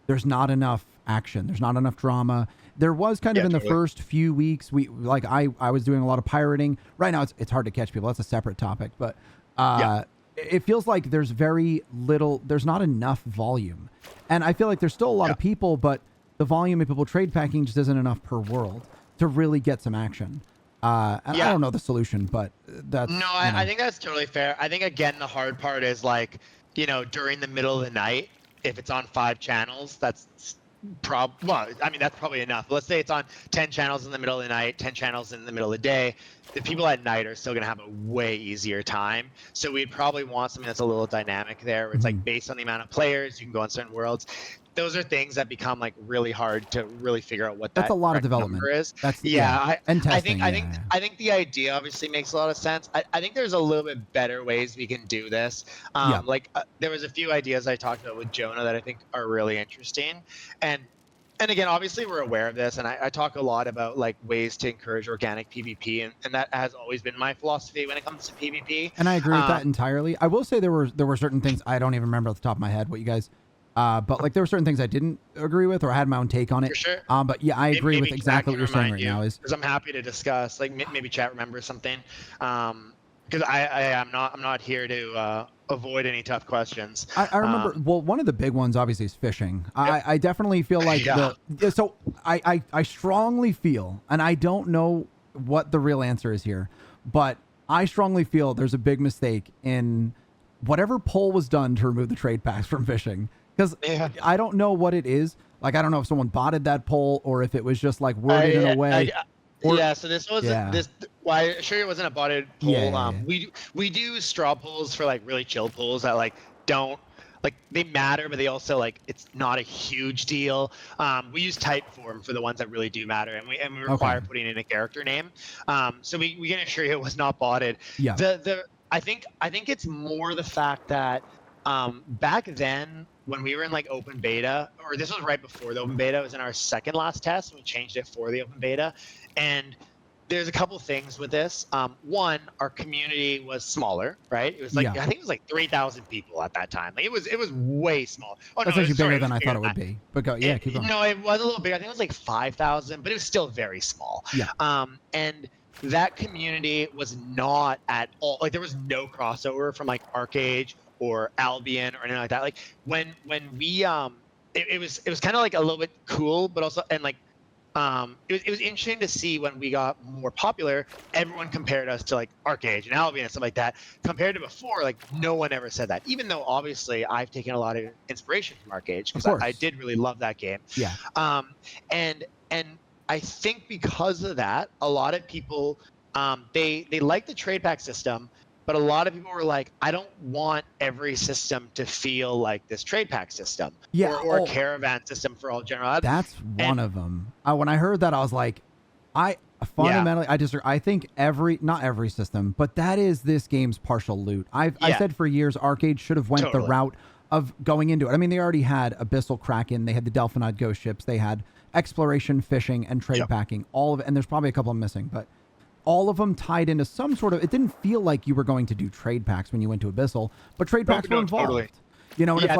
there's not enough action, there's not enough drama. There was kind of in the first few weeks, I was doing a lot of pirating. Right now it's hard to catch people. That's a separate topic, but it feels like there's very little, there's not enough volume. And I feel like there's still a lot of people, but the volume of people trade packing just isn't enough per world to really get some action. I don't know the solution, but that's... No, I think that's totally fair. I think, again, the hard part is, like, during the middle of the night, if it's on 5 channels, that's that's probably enough. Let's say it's on 10 channels in the middle of the night, 10 channels in the middle of the day. The people at night are still going to have a way easier time. So we'd probably want something that's a little dynamic there, where it's like based on the amount of players, you can go on certain worlds. Those are things that become like really hard to really figure out what that's a lot of development is. That's and testing. I think the idea obviously makes a lot of sense. I think there's a little bit better ways we can do this. There was a few ideas I talked about with Jonah that I think are really interesting, and again, obviously we're aware of this, and I talk a lot about like ways to encourage organic PvP, and that has always been my philosophy when it comes to PvP. And I agree with that entirely. I will say there were certain things I don't even remember off the top of my head what you guys. But like there were certain things I didn't agree with, or I had my own take on it. For sure. But yeah, I agree with exactly what you're saying right now. Because I'm happy to discuss. Like, maybe chat remembers something. Because I'm not here to avoid any tough questions. I remember. Well, one of the big ones obviously is fishing. I definitely feel like so I strongly feel, and I don't know what the real answer is here, but I strongly feel there's a big mistake in whatever poll was done to remove the trade packs from fishing. Because I don't know what it is. Like, I don't know if someone botted that poll or if it was just like worded in a way. So this was this. Well, I assure you it wasn't a botted poll. We do straw polls for like really chill polls that like don't like, they matter, but they also like it's not a huge deal. We use Typeform for the ones that really do matter, and we require putting in a character name. So we can assure you it was not botted. Yeah. I think it's more the fact that back then, when we were in like open beta, or this was right before the open beta, it was in our second last test, and we changed it for the open beta. And there's a couple things with this. One, our community was smaller, right? It was like I think it was like 3,000 people at that time. Like, it was way small. Oh, that's actually bigger than I thought it would be. But keep going. No, it was a little bigger. I think it was like 5,000, but it was still very small. Yeah. And that community was not at all like, there was no crossover from like Arcade or Albion or anything like that. Like, when we it was kind of like a little bit cool, but also, and like it was interesting to see when we got more popular, everyone compared us to like Arcade and Albion and stuff like that. Compared to before, like, no one ever said that, even though obviously I've taken a lot of inspiration from Arcade, because I did really love that game. Yeah. And I think because of that, a lot of people they like the trade pack system, but a lot of people were like, I don't want every system to feel like this trade pack system, or a caravan system for all general. That's one of them. When I heard that, I was like, I fundamentally, I think not every system, but that is this game's partial loot. I said for years, Arcade should have went the route of going into it. I mean, they already had Abyssal Kraken, they had the Delphinide Ghost ships, they had exploration, fishing, and trade packing. All of it, and there's probably a couple I'm missing, but all of them tied into some sort of. It didn't feel like you were going to do trade packs when you went to Abyssal, but trade packs were involved. Totally. You know, and yeah,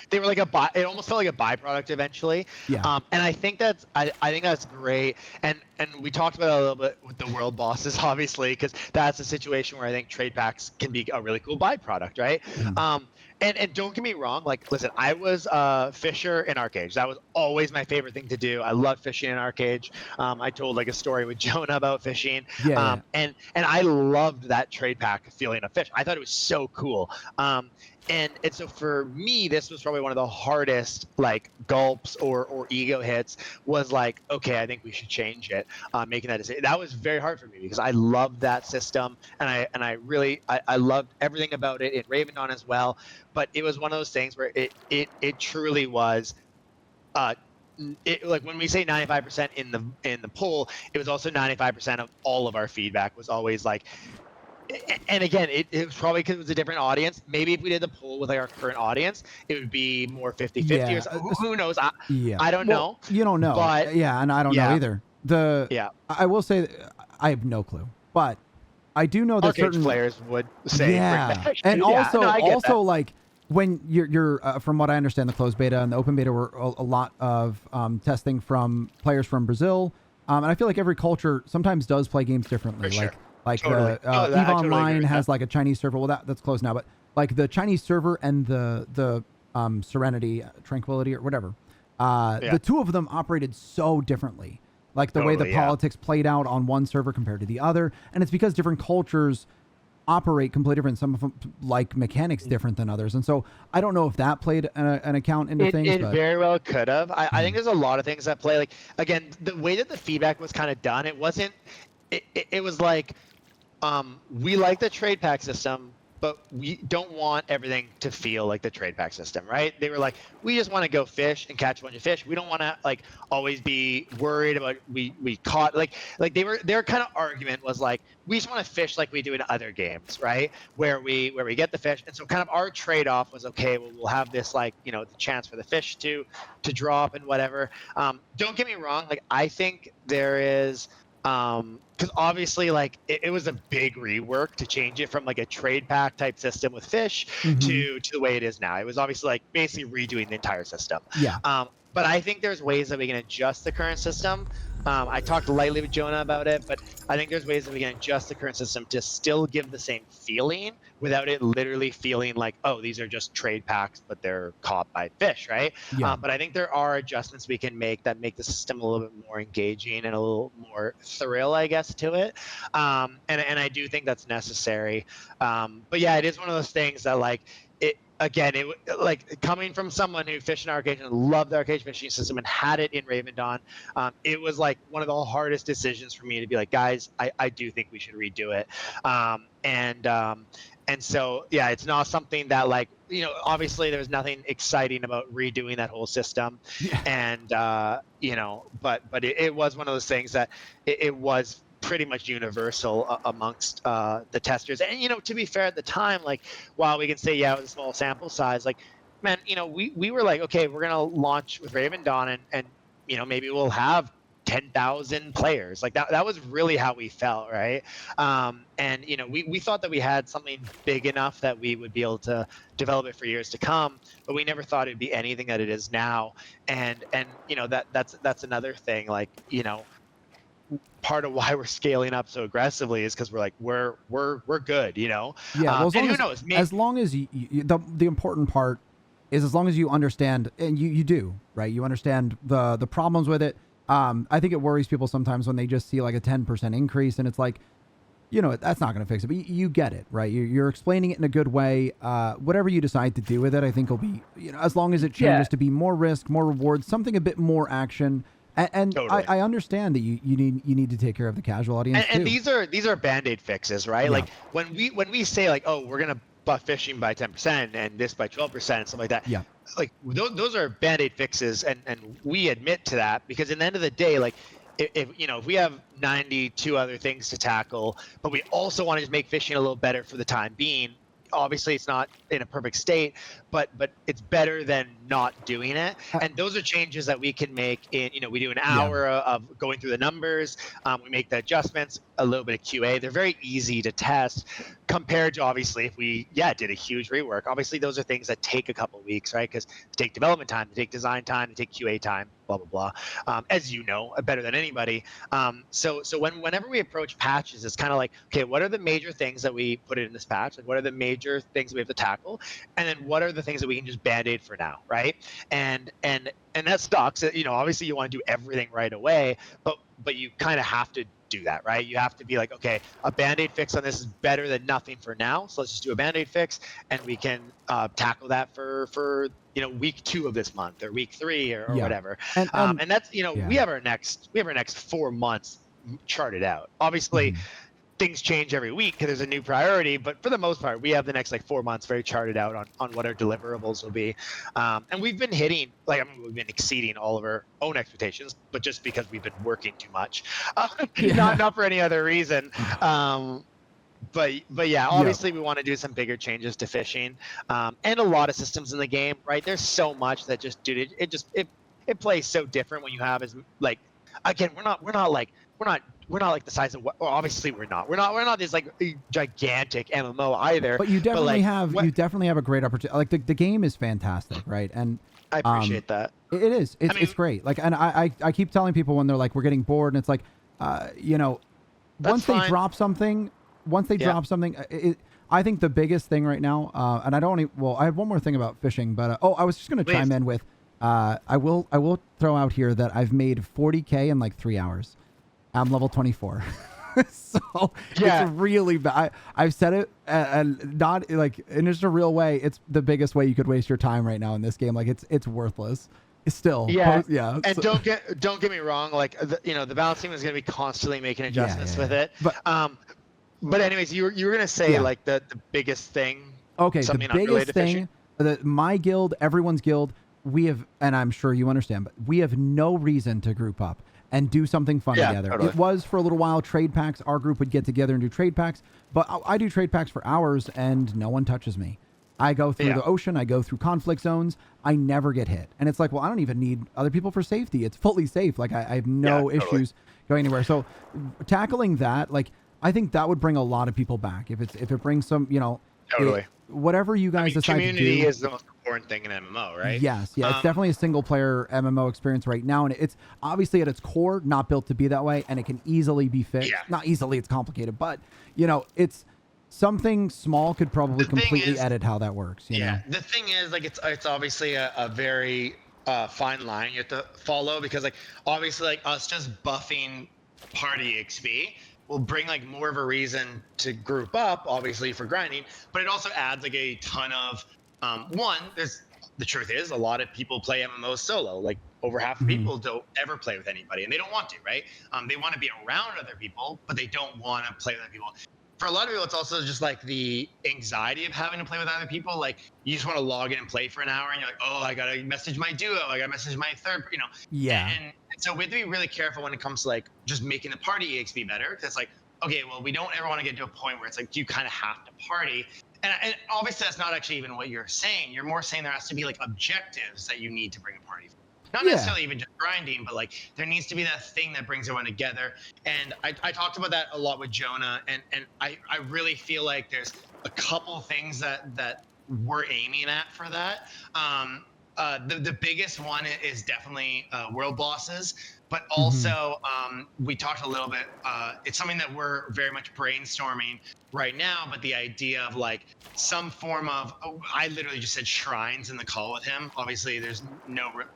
they were like it almost felt like a byproduct eventually. Yeah. And I think I think that's great. And we talked about it a little bit with the world bosses, obviously, because that's a situation where I think trade packs can be a really cool byproduct, right? Mm-hmm. And don't get me wrong, like, listen, I was a fisher in Arcade. That was always my favorite thing to do. I love fishing in Arcade. I told like a story with Jonah about fishing. And I loved that trade pack feeling of fish. I thought it was so cool. And so for me, this was probably one of the hardest like gulps or ego hits, was like, okay, I think we should change it. Making that decision, that was very hard for me because I loved that system, and I really loved everything about it in Ravendawn as well. But it was one of those things where it truly was. Like when we say 95% in the poll, it was also 95% of all of our feedback was always like. And again, it was probably because it was a different audience. Maybe if we did the poll with like our current audience, it would be more 50-50 or something. Who knows? I don't know. You don't know. But, and I don't know either. I will say I have no clue, but I do know that certain players would say. And also like when you're from what I understand, the closed beta and the open beta were a lot of testing from players from Brazil, and I feel like every culture sometimes does play games differently. For sure. Like EVE Online has like a Chinese server. Well, that's closed now, but like the Chinese server and the Serenity, Tranquility, or whatever, the two of them operated so differently. Like the way the politics played out on one server compared to the other, and it's because different cultures operate completely different. Some of them like mechanics different than others, and so I don't know if that played an account into things. It very well could have. I think there's a lot of things that play. Like again, the way that the feedback was kind of done, it wasn't. It was like. We like the trade pack system, but we don't want everything to feel like the trade pack system, right? They were like, we just want to go fish and catch a bunch of fish. We don't want to like always be worried about we caught like their kind of argument was like, we just want to fish like we do in other games, right? Where we get the fish. And so kind of our trade-off was, okay, well, we'll have this like, you know, the chance for the fish to drop and whatever. Don't get me wrong, like I think there is because obviously like it was a big rework to change it from like a trade pack type system with fish to the way it is now. It was obviously like basically redoing the entire system. But I think there's ways that we can adjust the current system. I talked lightly with Jonah about it, but I think there's ways that we can adjust the current system to still give the same feeling without it literally feeling like, oh, these are just trade packs, but they're caught by fish, right? But I think there are adjustments we can make that make the system a little bit more engaging and a little more thrill, I guess, to it. And I do think that's necessary. But yeah, it is one of those things that like, again, it like coming from someone who fished in Arcade and loved the Arcade fishing system and had it in Ravendawn, it was like one of the hardest decisions for me to be like, guys, I do think we should redo it. And so, yeah, it's not something that like, you know, obviously there's nothing exciting about redoing that whole system. And, you know, but it was one of those things that it was pretty much universal amongst the testers. And, you know, to be fair at the time, like, while we can say, yeah, it was a small sample size, like, man, you know, we were like, okay, we're going to launch with Ravendawn and, you know, maybe we'll have 10,000 players. Like that was really how we felt, right? And, you know, we thought that we had something big enough that we would be able to develop it for years to come, but we never thought it'd be anything that it is now. And you know, that's another thing, like, you know, part of why we're scaling up so aggressively is because we're like we're good, you know. Well, and who knows? As long as you the important part is as long as you understand, and you do, right? You understand the problems with it. I think it worries people sometimes when they just see like a 10% increase, and it's like, you know, that's not going to fix it. But you get it, right? You're explaining it in a good way. Whatever you decide to do with it, I think will be, you know, as long as it changes to be more risk, more rewards, something a bit more action. And totally. I understand that you need to take care of the casual audience too. And these are band-aid fixes, right? Yeah. Like when we say like, oh, we're gonna buff fishing by 10% and this by 12% and stuff like that. Yeah. Like those are band-aid fixes, and we admit to that, because at the end of the day, like if we have 92 other things to tackle, but we also want to just make fishing a little better for the time being. Obviously, it's not in a perfect state, but it's better than not doing it. And those are changes that we can make in, we do an hour of going through the numbers. We make the adjustments, a little bit of QA. They're very easy to test compared to, obviously, if we, did a huge rework. Obviously, those are things that take a couple of weeks, right? Because they take development time, they take design time, they take QA time, blah, blah, blah. As you know, better than anybody. So whenever we approach patches, it's kind of like, okay, what are the major things that we put in this patch? Like, what are the major things we have to tackle? And then what are the things that we can just band-aid for now, right? And that sucks. Obviously you want to do everything right away, but you kind of have to do that, right? You have to be like, okay, a band-aid fix on this is better than nothing for now, so let's just do a band-aid fix, and we can tackle that for week 2 of this month or week 3 or whatever. And that's we have our next 4 months charted out. Obviously things change every week because there's a new priority, but for the most part, we have the next 4 months very charted out on what our deliverables will be. And we've been hitting, we've been exceeding all of our own expectations, but just because we've been working too much, not for any other reason. But yeah, obviously we want to do some bigger changes to fishing, and a lot of systems in the game, right? There's so much that just, dude, it plays so different when you have again, we're not like the size of what, well, obviously we're not this gigantic MMO either. But you definitely have a great opportunity. Like the game is fantastic, right? And I appreciate that. It is. It's great. Like, and I keep telling people when they're like, we're getting bored, and it's like, once they drop something, I think the biggest thing right now, and I had one more thing about fishing, but I was just going to chime in with, I will throw out here that I've made 40K in 3 hours. I'm level 24. So it's really bad. I've said it and not in just a real way. It's the biggest way you could waste your time right now in this game. It's worthless. It's still. Yeah. And don't get me wrong. The balance team is going to be constantly making adjustments with it. But anyways, you were going to say the biggest thing. Okay. The biggest thing, my guild, everyone's guild, we have, and I'm sure you understand, but we have no reason to group up and do something fun together. Totally. It was for a little while trade packs. Our group would get together and do trade packs, but I do trade packs for hours and no one touches me. I go through the ocean. I go through conflict zones. I never get hit. And it's like, well, I don't even need other people for safety. It's fully safe. I have no issues going anywhere. So tackling that, I think that would bring a lot of people back. If it brings some, whatever you guys decide to do. Community is the most important thing in MMO, right? Yes. Yeah. It's definitely a single player MMO experience right now. And it's obviously at its core not built to be that way. And it can easily be fixed. Yeah. Not easily, it's complicated, but it's something small could probably completely edit how that works. You know? The thing is, it's obviously a very fine line you have to follow, because obviously us just buffing party XP will bring more of a reason to group up, obviously, for grinding, but it also adds a ton of the truth is a lot of people play MMOs solo. Over half of people don't ever play with anybody, and they don't want to, right? They want to be around other people, but they don't want to play with other people. For a lot of people, it's also just the anxiety of having to play with other people. You just want to log in and play for an hour, and you're like, oh, I gotta message my duo, I gotta message my third, Yeah. And so we have to be really careful when it comes to just making the party EXP better, because okay, well, we don't ever want to get to a point where it's you kind of have to party. And obviously that's not actually even what you're saying. You're more saying there has to be objectives that you need to bring a party. Not necessarily even just grinding, but there needs to be that thing that brings everyone together. And I talked about that a lot with Jonah, and I really feel like there's a couple things that we're aiming at for that. The biggest one is definitely world bosses, but also we talked a little bit, it's something that we're very much brainstorming right now, but the idea of some form of, I literally just said shrines in the call with him. Obviously there's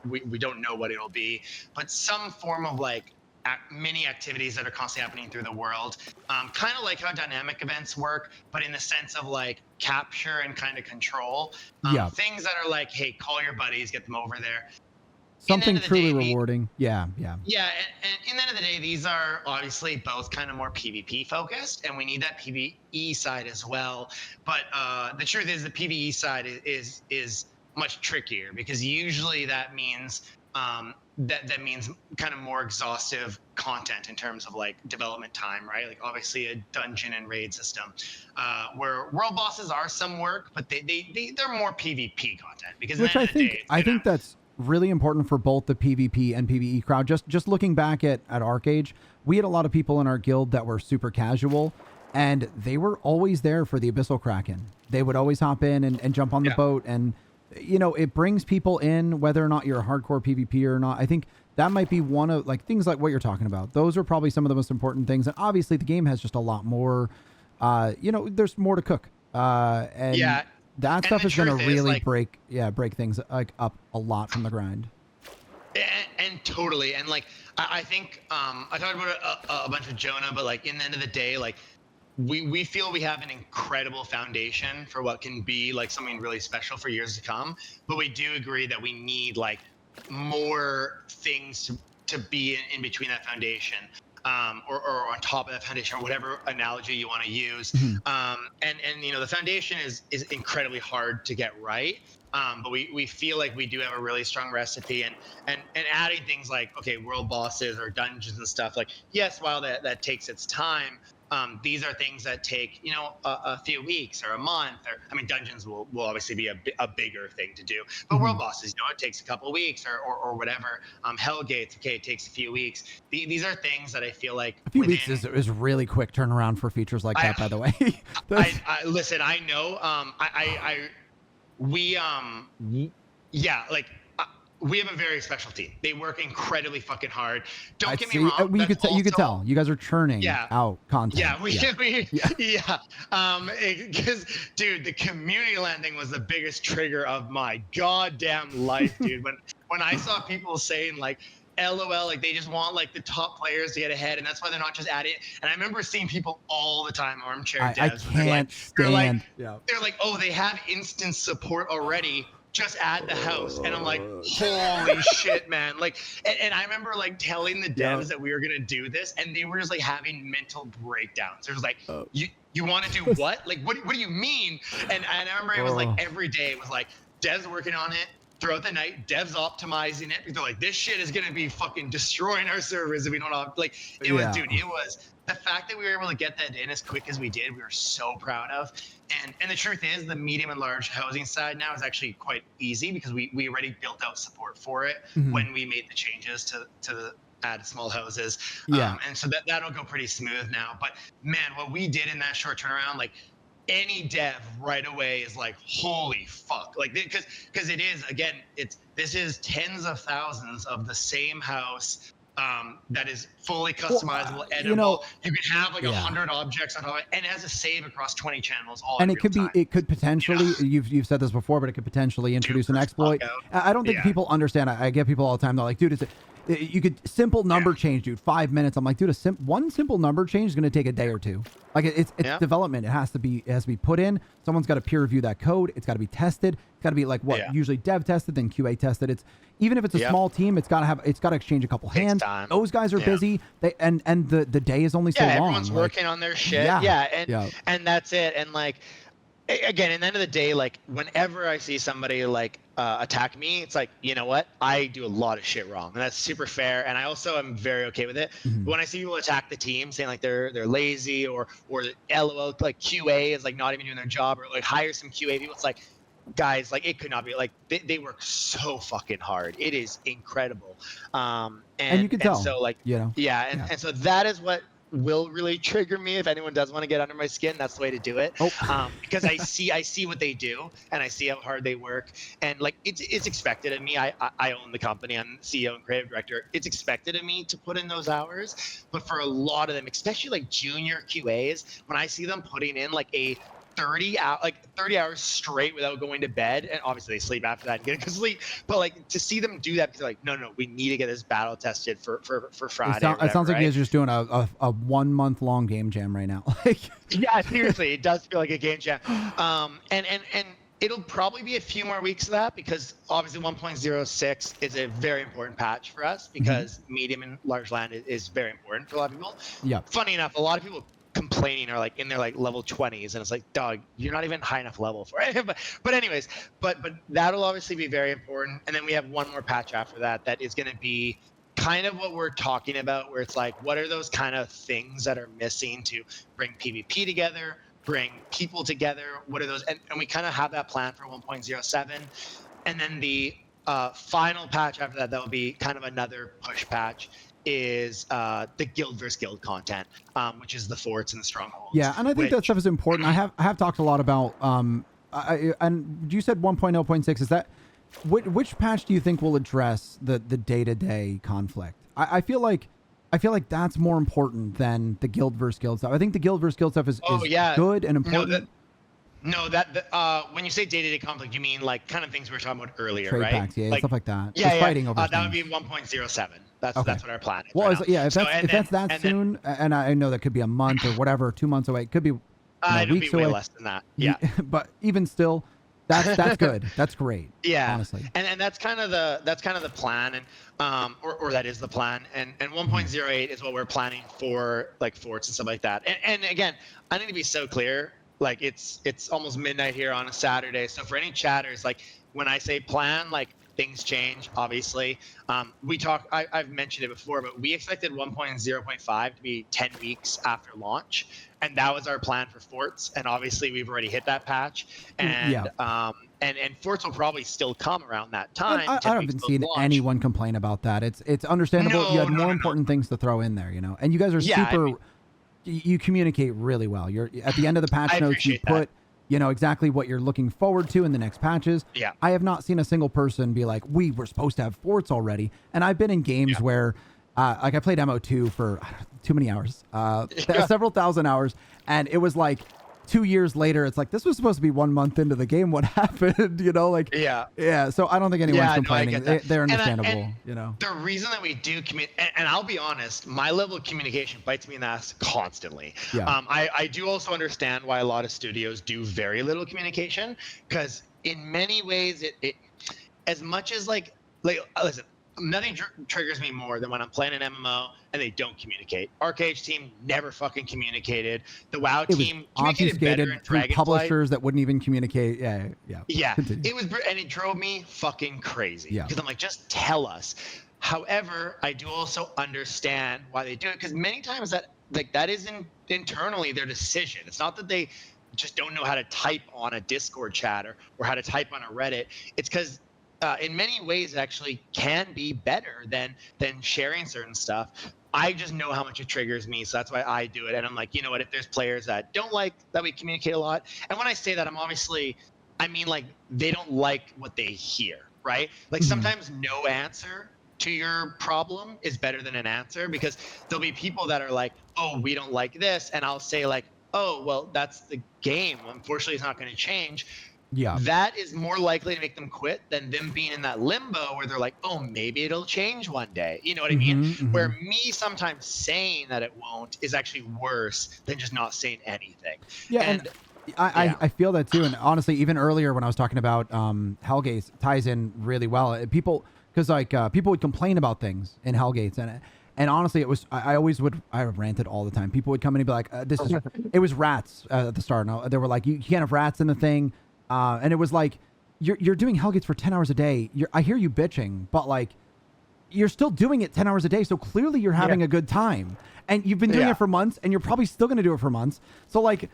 we don't know what it'll be, but some form of mini activities that are constantly happening through the world, kind of like how dynamic events work, but in the sense of capture and kind of control, things that are hey, call your buddies, get them over there. something truly rewarding. Yeah. And in the end of the day, these are obviously both kind of more PvP focused, and we need that PvE side as well. But the truth is, the PvE side is much trickier, because usually that means that means kind of more exhaustive content in terms of like development time, right? Like obviously a dungeon and raid system, where world bosses are some work, but they're more PvP content, because which I think that's really important for both the PvP and PvE crowd. Just looking back at ArcAge, we had a lot of people in our guild that were super casual, and they were always there for the Abyssal Kraken. They would always hop in and jump on the boat, and you know, it brings people in whether or not you're a hardcore PvP or not. I think that might be one of like things like what you're talking about. Those are probably some of the most important things. And obviously the game has just a lot more, you know, there's more to cook. And that stuff is going to really break things like up a lot from the grind. And totally. And like, I think, I talked about it a bunch with Jonah, but like in the end of the day, like, we feel we have an incredible foundation for what can be like something really special for years to come, but we do agree that we need like more things to be in between that foundation, or on top of that foundation, or whatever analogy you want to use. And you know, the foundation is incredibly hard to get right, but we feel like we do have a really strong recipe, and adding things like, okay, world bosses or dungeons and stuff, like, yes, while that takes its time, these are things that take, you know, a few weeks or a month, or, I mean, dungeons will obviously be a bigger thing to do, but world bosses, you know, it takes a couple of weeks or whatever. Hellgates, okay, it takes a few weeks. These are things that I feel like a few weeks is really quick turnaround for features like that, by the way. Listen, I know, we have a very special team. They work incredibly fucking hard. Don't get me wrong. You could tell. You guys are churning out content. Because, dude, the community landing was the biggest trigger of my goddamn life, dude. When I saw people saying like, LOL, like they just want like the top players to get ahead, and that's why they're not just at it. And I remember seeing people all the time, armchair devs. I can't stand. They're like, oh, they have instant support already. Just add the house. And I'm like, holy shit, man. Like, and I remember like telling the devs that we were going to do this, and they were just like having mental breakdowns. It was like, you want to do what? Like, what do you mean? And I remember it was like every day it was like devs working on it throughout the night, devs optimizing it, because they're like, this shit is going to be fucking destroying our servers if we don't like, it was, dude, it was the fact that we were able to get that in as quick as we did, we were so proud of. And the truth is, the medium and large housing side now is actually quite easy, because we already built out support for it when we made the changes to add small houses. And so that'll go pretty smooth now. But man, what we did in that short turnaround, like any dev right away is like, holy fuck. Like, because it is, again, this is tens of thousands of the same house. That is fully customizable, editable. You know, you can have like 100 objects on it, and it has a save across 20 channels. All and it could potentially. You've said this before, but it could potentially introduce an exploit. I don't think people understand. I get people all the time. They're like, dude, you could simple number change, dude. 5 minutes. I'm like, dude, one simple number change is going to take a day or two. Like it's development. It has to be put in. Someone's got to peer review that code. It's got to be tested. It's got to be like usually dev tested, then QA tested. It's even if it's a small team, it's got to exchange a couple hands. Time. Those guys are busy. And the day is only so long. Everyone's working on their shit. And that's it. And like, again, at the end of the day, like whenever I see somebody like attack me, it's like, you know what? I do a lot of shit wrong, and that's super fair. And I also am very okay with it. But when I see people attack the team, saying like they're lazy or LOL, like QA is like not even doing their job, or like hire some QA people, it's like, guys, like it could not be like they work so fucking hard. It is incredible. And you can tell. So like, and so that is what will really trigger me if anyone does want to get under my skin. That's the way to do it. Because I see what they do, and I see how hard they work, and like it's expected of me. I own the company. I'm CEO and creative director. It's expected of me to put in those hours. But for a lot of them, especially like junior QAs, when I see them putting in like a 30 hours straight without going to bed, and obviously they sleep after that and get a good sleep, but like to see them do that, because they're like, no, we need to get this battle tested for Friday. It sounds like you guys are just doing a 1 month long game jam right now. Yeah, seriously, it does feel like a game jam. And It'll probably be a few more weeks of that because obviously 1.06 is a very important patch for us because medium and large land is very important for a lot of people. Yeah. Funny enough, a lot of people complaining are like in their like level 20s, and it's like, dog, you're not even high enough level for it. but anyways, but that'll obviously be very important. And then we have one more patch after that is going to be kind of what we're talking about, where it's like, what are those kind of things that are missing to bring PvP together, bring people together? What are those? And we kind of have that plan for 1.07. And then the final patch after that will be kind of another push patch, is the guild versus guild content, which is the forts and the strongholds. Yeah, and I think that stuff is important. I have talked a lot about and you said 1.0.6. Is that which patch do you think will address the day-to-day conflict? I feel like that's more important than the guild versus guild stuff. I think the guild versus guild stuff is good and important. When you say day-to-day conflict, you mean like kind of things we were talking about earlier, trade right? packs, like, stuff like that. Yeah, fighting over that would be 1.07. That's what our plan is. Well, right if that's that soon, and I know that could be a month or whatever, 2 months away, it could be weeks away. Way less than that. Yeah, but even still, that's good. That's great. Yeah, honestly, and that's kind of the plan, and or that is the plan, and 1.08 is what we're planning for, like forts and stuff like that. And again, I need to be so clear. Like it's almost midnight here on a Saturday, so for any chatters, like when I say plan, like things change, obviously. I've mentioned it before, but we expected 1.0.5 to be 10 weeks after launch, and that was our plan for forts. And obviously, we've already hit that patch, and and forts will probably still come around that time. I haven't seen anyone complain about that. It's understandable. You had more important things to throw in there, and you guys are super. You communicate really well. You're at the end of the patch notes. You put exactly what you're looking forward to in the next patches. Yeah. I have not seen a single person be like, we were supposed to have forts already. And I've been in games where, like I played MO2 for too many hours, several thousand hours. And it was like 2 years later, it's like, this was supposed to be 1 month into the game. What happened? Yeah. So I don't think anyone's complaining. They're understandable, The reason that we do communicate, and I'll be honest, my level of communication bites me in the ass constantly. Yeah. I do also understand why a lot of studios do very little communication, because in many ways, it as much as like listen, nothing triggers me more than when I'm playing an MMO and they don't communicate. RKH team never fucking communicated. The WoW team communicated better in Dragonflight. Publishers that wouldn't even communicate. Yeah. Continue. It was, and it drove me fucking crazy. Yeah. Because I'm like, just tell us. However, I do also understand why they do it, because many times that isn't internally their decision. It's not that they just don't know how to type on a Discord chat or how to type on a Reddit. It's because in many ways, it actually can be better than sharing certain stuff. I just know how much it triggers me, so that's why I do it. And I'm like, you know what? If there's players that don't like that we communicate a lot, and when I say that, I mean like they don't like what they hear, right? Like sometimes no answer to your problem is better than an answer, because there'll be people that are like, oh, we don't like this, and I'll say like, oh, well, that's the game. Unfortunately, it's not going to change. Yeah. That is more likely to make them quit than them being in that limbo where they're like, oh, maybe it'll change one day. You know what I mean? Where me sometimes saying that it won't is actually worse than just not saying anything. Yeah. And I feel that too. And honestly, even earlier when I was talking about Hellgates, ties in really well. People would complain about things in Hellgates, and honestly, it was I ranted all the time. People would come in and be like, it was rats at the start. And they were like, you can't have rats in the thing. And it was like, you're doing Hellgates for 10 hours a day. I hear you bitching, but like, you're still doing it 10 hours a day. So clearly you're having a good time, and you've been doing it for months, and you're probably still going to do it for months. So like,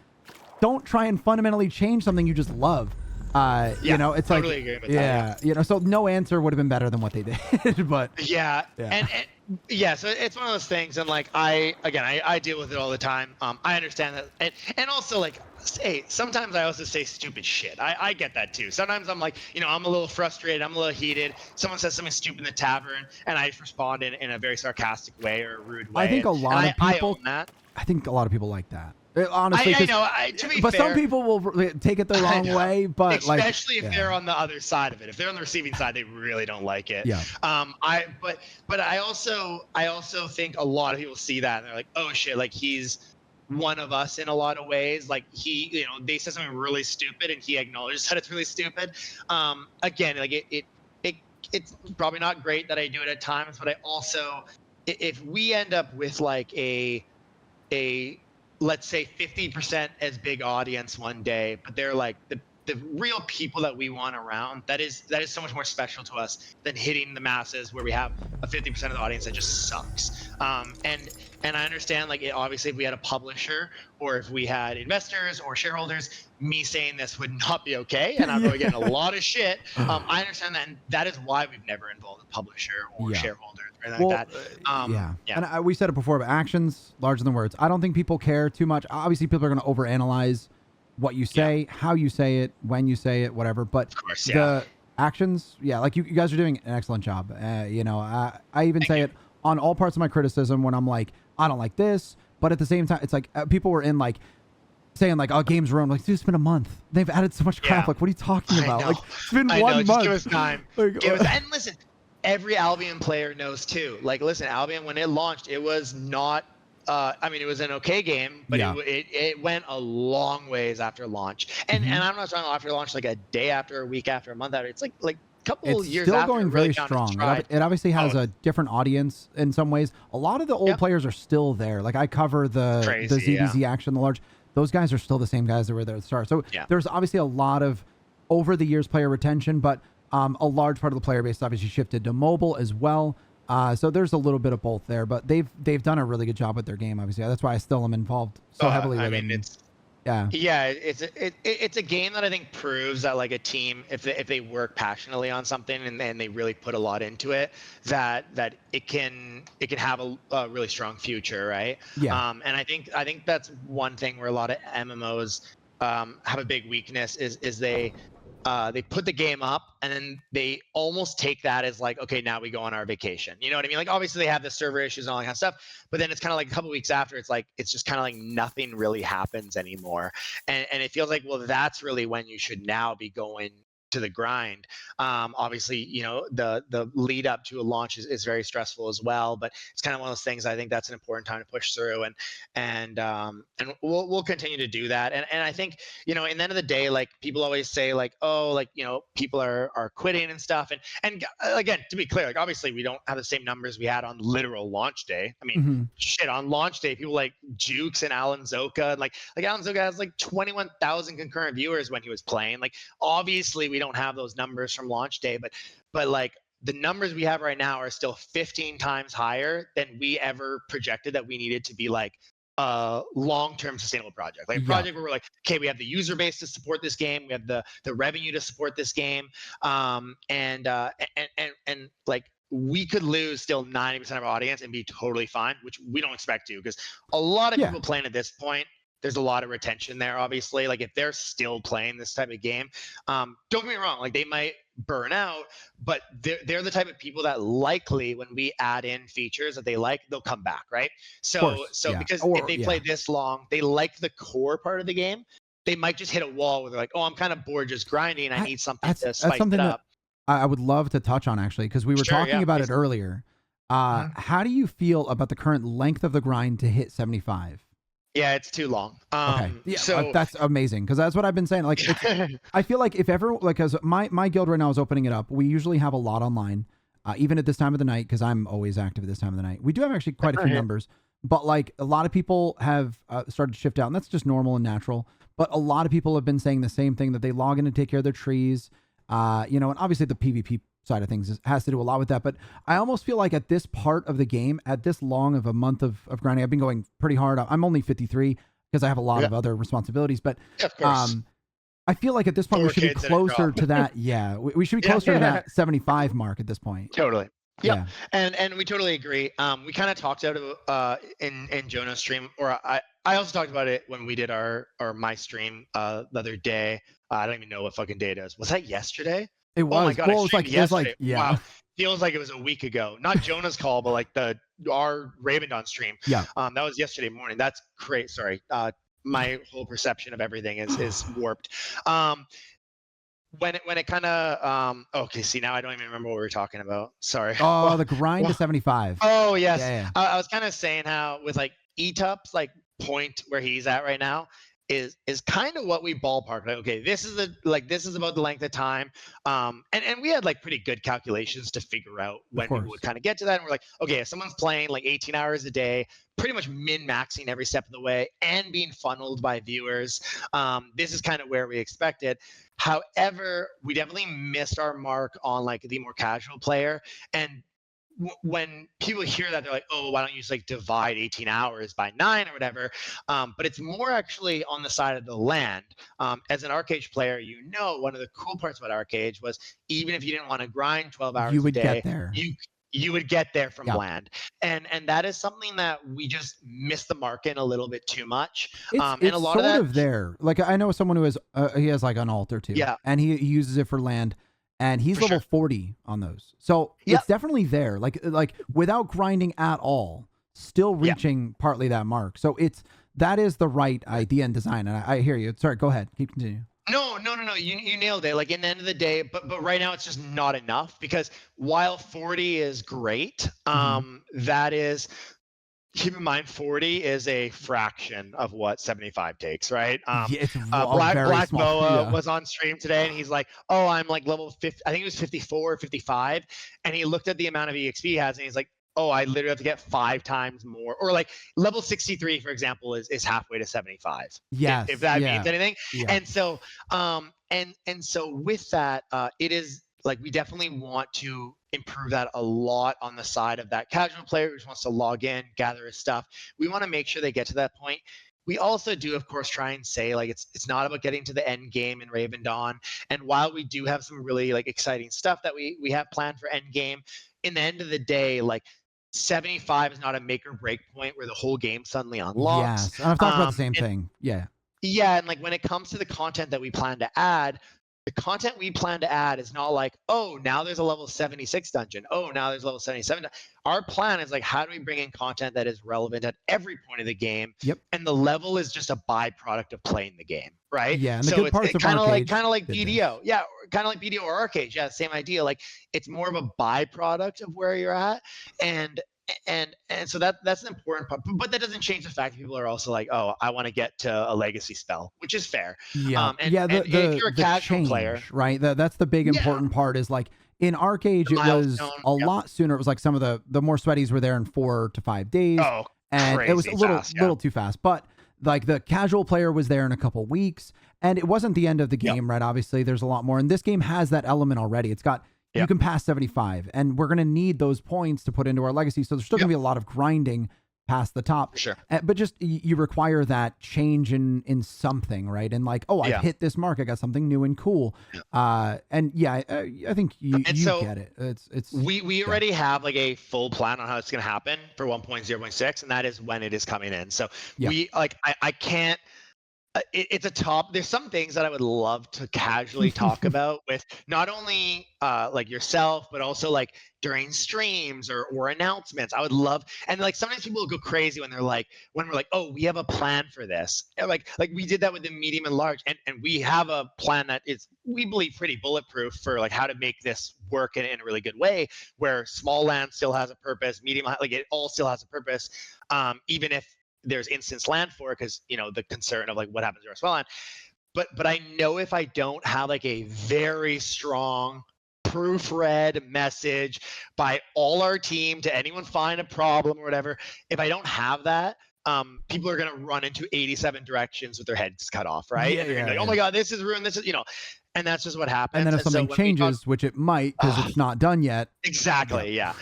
don't try and fundamentally change something you just love. It's totally like, agree with that. So no answer would have been better than what they did, but so it's one of those things. And like, I deal with it all the time. I understand that. And also like, sometimes I also say stupid shit. I get that too. Sometimes I'm like, I'm a little frustrated. I'm a little heated. Someone says something stupid in the tavern, and I just respond in a very sarcastic way or a rude way. I think a lot of people like that. Honestly, I know. To be but fair, some people will take it the wrong way. But especially if they're on the other side of it. If they're on the receiving side, they really don't like it. Yeah. But I also think a lot of people see that and they're like, oh shit, like he's one of us in a lot of ways. Like they said something really stupid and he acknowledges that it's really stupid. Again, like it's probably not great that I do it at times, but I also, if we end up with like a let's say 50% as big audience one day, but they're like the real people that we want around, that is so much more special to us than hitting the masses where we have a 50% of the audience that just sucks. And I understand, like, obviously if we had a publisher or if we had investors or shareholders, me saying this would not be okay, and I'm probably getting a lot of shit. I understand that, and that is why we've never involved a publisher or shareholders or anything like that. And we said it before, but actions larger than words. I don't think people care too much. Obviously, people are going to overanalyze what you say, how you say it, when you say it, whatever. But of course, the actions, like you guys are doing an excellent job. I even say it on all parts of my criticism when I'm like, I don't like this, but at the same time, it's like people were in like saying like, oh, game's ruined. Like, dude, it's been a month. They've added so much crap. Like, what are you talking about? Like, it's been 1 month. Just give us time. And listen, every Albion player knows too. Like, listen, Albion, when it launched, it was not. It was an okay game, but it went a long ways after launch. And I'm not talking after launch, like a day after, a week after, a month after. It's like couple it's years still after going very strong. It obviously has a different audience in some ways. A lot of the old players are still there. Like, I cover the ZDZ action, the large. Those guys are still the same guys that were there at the start. So there's obviously a lot of over the years player retention, but a large part of the player base obviously shifted to mobile as well. So there's a little bit of both there, but they've done a really good job with their game. Obviously, that's why I still am involved so heavily with it. It's a game that I think proves that, like, a team, if they work passionately on something and they really put a lot into it, that it can have a really strong future, right? And I think that's one thing where a lot of MMOs have a big weakness is they put the game up and then they almost take that as like, okay, now we go on our vacation. You know what I mean? Like, obviously they have the server issues and all that kind of stuff, but then it's kind of like a couple weeks after, it's like, it's just kind of like nothing really happens anymore. And it feels like, well, that's really when you should now be going to the grind. Obviously, the lead up to a launch is very stressful as well, but it's kind of one of those things. I think that's an important time to push through, and we'll continue to do that. And I think, in the end of the day, like, people always say like, oh, like, people are quitting and stuff. And again, to be clear, like, obviously we don't have the same numbers we had on literal launch day. I mean, shit, on launch day, people like Jukes and Alan Zoka, and like Alan Zoka has like 21,000 concurrent viewers when he was playing. Like, obviously we don't have those numbers from launch day, but like, the numbers we have right now are still 15 times higher than we ever projected that we needed to be like a long-term sustainable project. Like a project where we're like, okay, we have the user base to support this game, we have the revenue to support this game, and like, we could lose still 90% of our audience and be totally fine, which we don't expect to, because a lot of people playing at this point, there's a lot of retention there, obviously. Like, if they're still playing this type of game, don't get me wrong, like, they might burn out, but they're the type of people that likely, when we add in features that they like, they'll come back, right? Because if they play this long, they like the core part of the game, they might just hit a wall where they're like, oh, I'm kind of bored just grinding, I need something to spice it up. I would love to touch on, actually, because we were talking about it earlier. How do you feel about the current length of the grind to hit 75? Yeah, it's too long. Okay. Yeah, so that's amazing, because that's what I've been saying. Like, I feel like if ever, like, because my guild right now is opening it up. We usually have a lot online, even at this time of the night, because I'm always active at this time of the night. We do have actually quite a few numbers, but like, a lot of people have started to shift out, and that's just normal and natural. But a lot of people have been saying the same thing, that they log in to take care of their trees, and obviously the PvP side of things has to do a lot with that. But I almost feel like at this part of the game, at this long of a month of grinding, I've been going pretty hard. I'm only 53 because I have a lot of other responsibilities, but I feel like at this point we should be closer to that. We should be closer to that 75 mark at this point. Totally. Yeah. And we totally agree. We kind of talked about it in Jonah's stream, or I also talked about it when we did my stream the other day. I don't even know what fucking day it is. Was that yesterday? It was. Oh my God, well, it was like wow. Feels like it was a week ago. Not Jonah's call, but like our Ravendawn stream. Yeah. That was yesterday morning. That's great. Sorry. My whole perception of everything is warped. When it kind of okay, see, now I don't even remember what we were talking about. Sorry. Oh, the grind to 75. Oh yes. I was kind of saying how with like ETUPs, like point where he's at right now is kind of what we ballpark. Like, okay, this is about the length of time. And we had like pretty good calculations to figure out when we would kind of get to that. And we're like, okay, if someone's playing like 18 hours a day, pretty much min-maxing every step of the way and being funneled by viewers, this is kind of where we expected. However, we definitely missed our mark on like the more casual player. And when people hear that, they're like, oh, why don't you just like divide 18 hours by 9 or whatever? But it's more actually on the side of the land. As an Arcade player, one of the cool parts about Arcade was even if you didn't want to grind 12 hours you would a day, get there. You would get there from land. And that is something that we just missed the mark in a little bit too much. It's and a lot sort of that, of there. Like I know someone who has he has like an alt or two. Yeah. And he uses it for land. And he's level 40 on those. So it's definitely there. Like without grinding at all, still reaching partly that mark. So that is the right idea and design. And I hear you. Sorry, go ahead. Keep continuing. No. You nailed it. Like in the end of the day, but right now it's just not enough, because while 40 is great, that is, keep in mind 40 is a fraction of what 75 takes, right? It's Black Boa was on stream today and he's like, oh, I'm like level 50, I think it was 54 or 55, and he looked at the amount of EXP he has and he's like, oh, I literally have to get 5 times more. Or like level 63, for example, is halfway to 75. Yes. If that means anything. Yeah. And so and so with that, it is like we definitely want to improve that a lot on the side of that casual player who just wants to log in, gather his stuff. We want to make sure they get to that point. We also do, of course, try and say like it's not about getting to the end game in Ravendawn. And while we do have some really like exciting stuff that we have planned for end game, in the end of the day, like 75 is not a make or break point where the whole game suddenly unlocks. Yes, and I've talked about the same thing. Yeah. Yeah, and like when it comes to the content that we plan to add, the content we plan to add is not like, oh, now there's a level 76 dungeon. Oh, now there's level 77. Our plan is like, how do we bring in content that is relevant at every point of the game? Yep. And the level is just a byproduct of playing the game, right? Yeah. And so the good parts it's of kind of like BDO. Yeah, kind of like BDO or Arcade. Yeah, same idea. Like it's more of a byproduct of where you're at, and so that's an important part, but that doesn't change the fact that people are also like, oh, I want to get to a legacy spell, which is fair. Yeah. And if you're a casual player, right? That's the big important part. Is like in Arcade, it was a lot sooner. It was like some of the more sweaties were there in 4 to 5 days. Oh, and it was a little too fast. But like the casual player was there in a couple weeks, and it wasn't the end of the game, right? Obviously, there's a lot more, and this game has that element already. It's got. You can pass 75, and we're going to need those points to put into our legacy. So there's still going to be a lot of grinding past the top. For sure. But just you require that change in something, right? And like, oh, I've hit this mark. I got something new and cool. And yeah, I think you get it. It's we already have like a full plan on how it's going to happen for 1.0.6, and that is when it is coming in. So we like I can't. It's a top. There's some things that I would love to casually talk about with not only like yourself, but also like during streams or announcements. I would love, and like sometimes people will go crazy when we're like, oh, we have a plan for this. Like we did that with the medium and large, and we have a plan that is, we believe, pretty bulletproof for like how to make this work in a really good way, where small land still has a purpose, medium, like it all still has a purpose, even if there's instance land for it, because the concern of like what happens to our small land. But I know if I don't have like a very strong proofread message by all our team to anyone find a problem or whatever, if I don't have that, people are going to run into 87 directions with their heads cut off, right? Like, oh my God, this is ruined. This is, and that's just what happens. And then if something changes, which it might, because it's not done yet. Exactly. Yeah.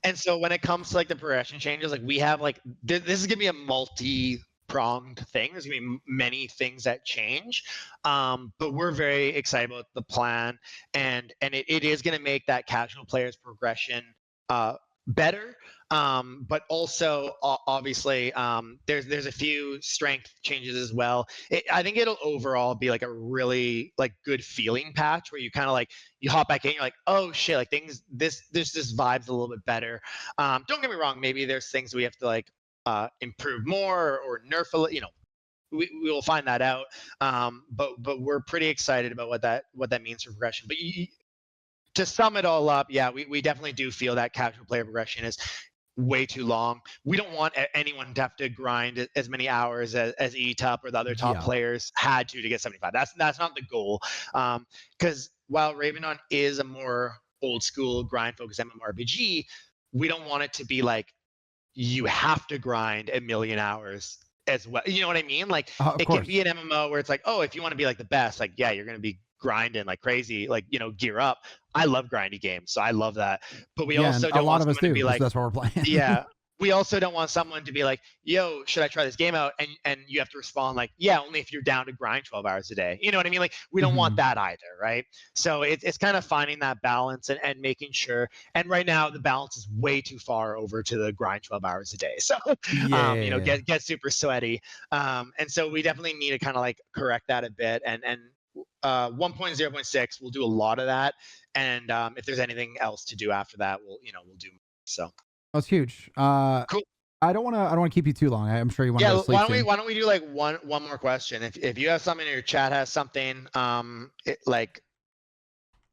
And so when it comes to like the progression changes, like we have like, this is going to be a multi-pronged thing. There's going to be many things that change. But we're very excited about the plan, and it is going to make that casual player's progression better, but also obviously there's a few strength changes as well. I think it'll overall be like a really like good feeling patch where you kind of like you hop back in, you're like, oh shit, like things this vibes a little bit better. Don't get me wrong, maybe there's things we have to like improve more or nerf a little, we will find that out. But we're pretty excited about what that means for progression. But to sum it all up, yeah, we definitely do feel that casual player progression is way too long. We don't want anyone to have to grind as many hours as ETUP or the other top players had to get 75. That's not the goal. Because while Ravendawn is a more old school grind focused MMORPG, we don't want it to be like you have to grind a million hours as well. You know what I mean? Like it can be an MMO where it's like, oh, if you want to be like the best, like yeah, you're gonna be grinding like crazy, like gear up. I love grindy games, so I love that. But we also don't want someone to be like, that's what we're playing. Yeah. We also don't want someone to be like, yo, should I try this game out? And you have to respond like, yeah, only if you're down to grind 12 hours a day. You know what I mean? Like we don't want that either, right? So it's kind of finding that balance and making sure. And right now the balance is way too far over to the grind 12 hours a day. So get super sweaty. And so we definitely need to kind of like correct that a bit. And 1.0.6 we'll do a lot of that. And if there's anything else to do after that, we'll do more. So that's huge. Cool. I don't want to keep you too long. I'm sure you want to go to sleep. Why don't we do like one more question? If you have something, or your chat has something, I don't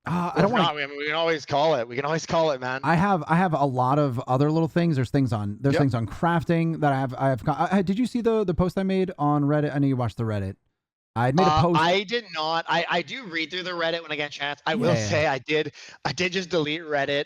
want. I mean, we can always call it. We can always call it, man. I have a lot of other little things. There's things on crafting that I have. Did you see the post I made on Reddit? I know you watched the Reddit. I made a post. I did not. I do read through the Reddit when I get a chance. I will say I did just delete Reddit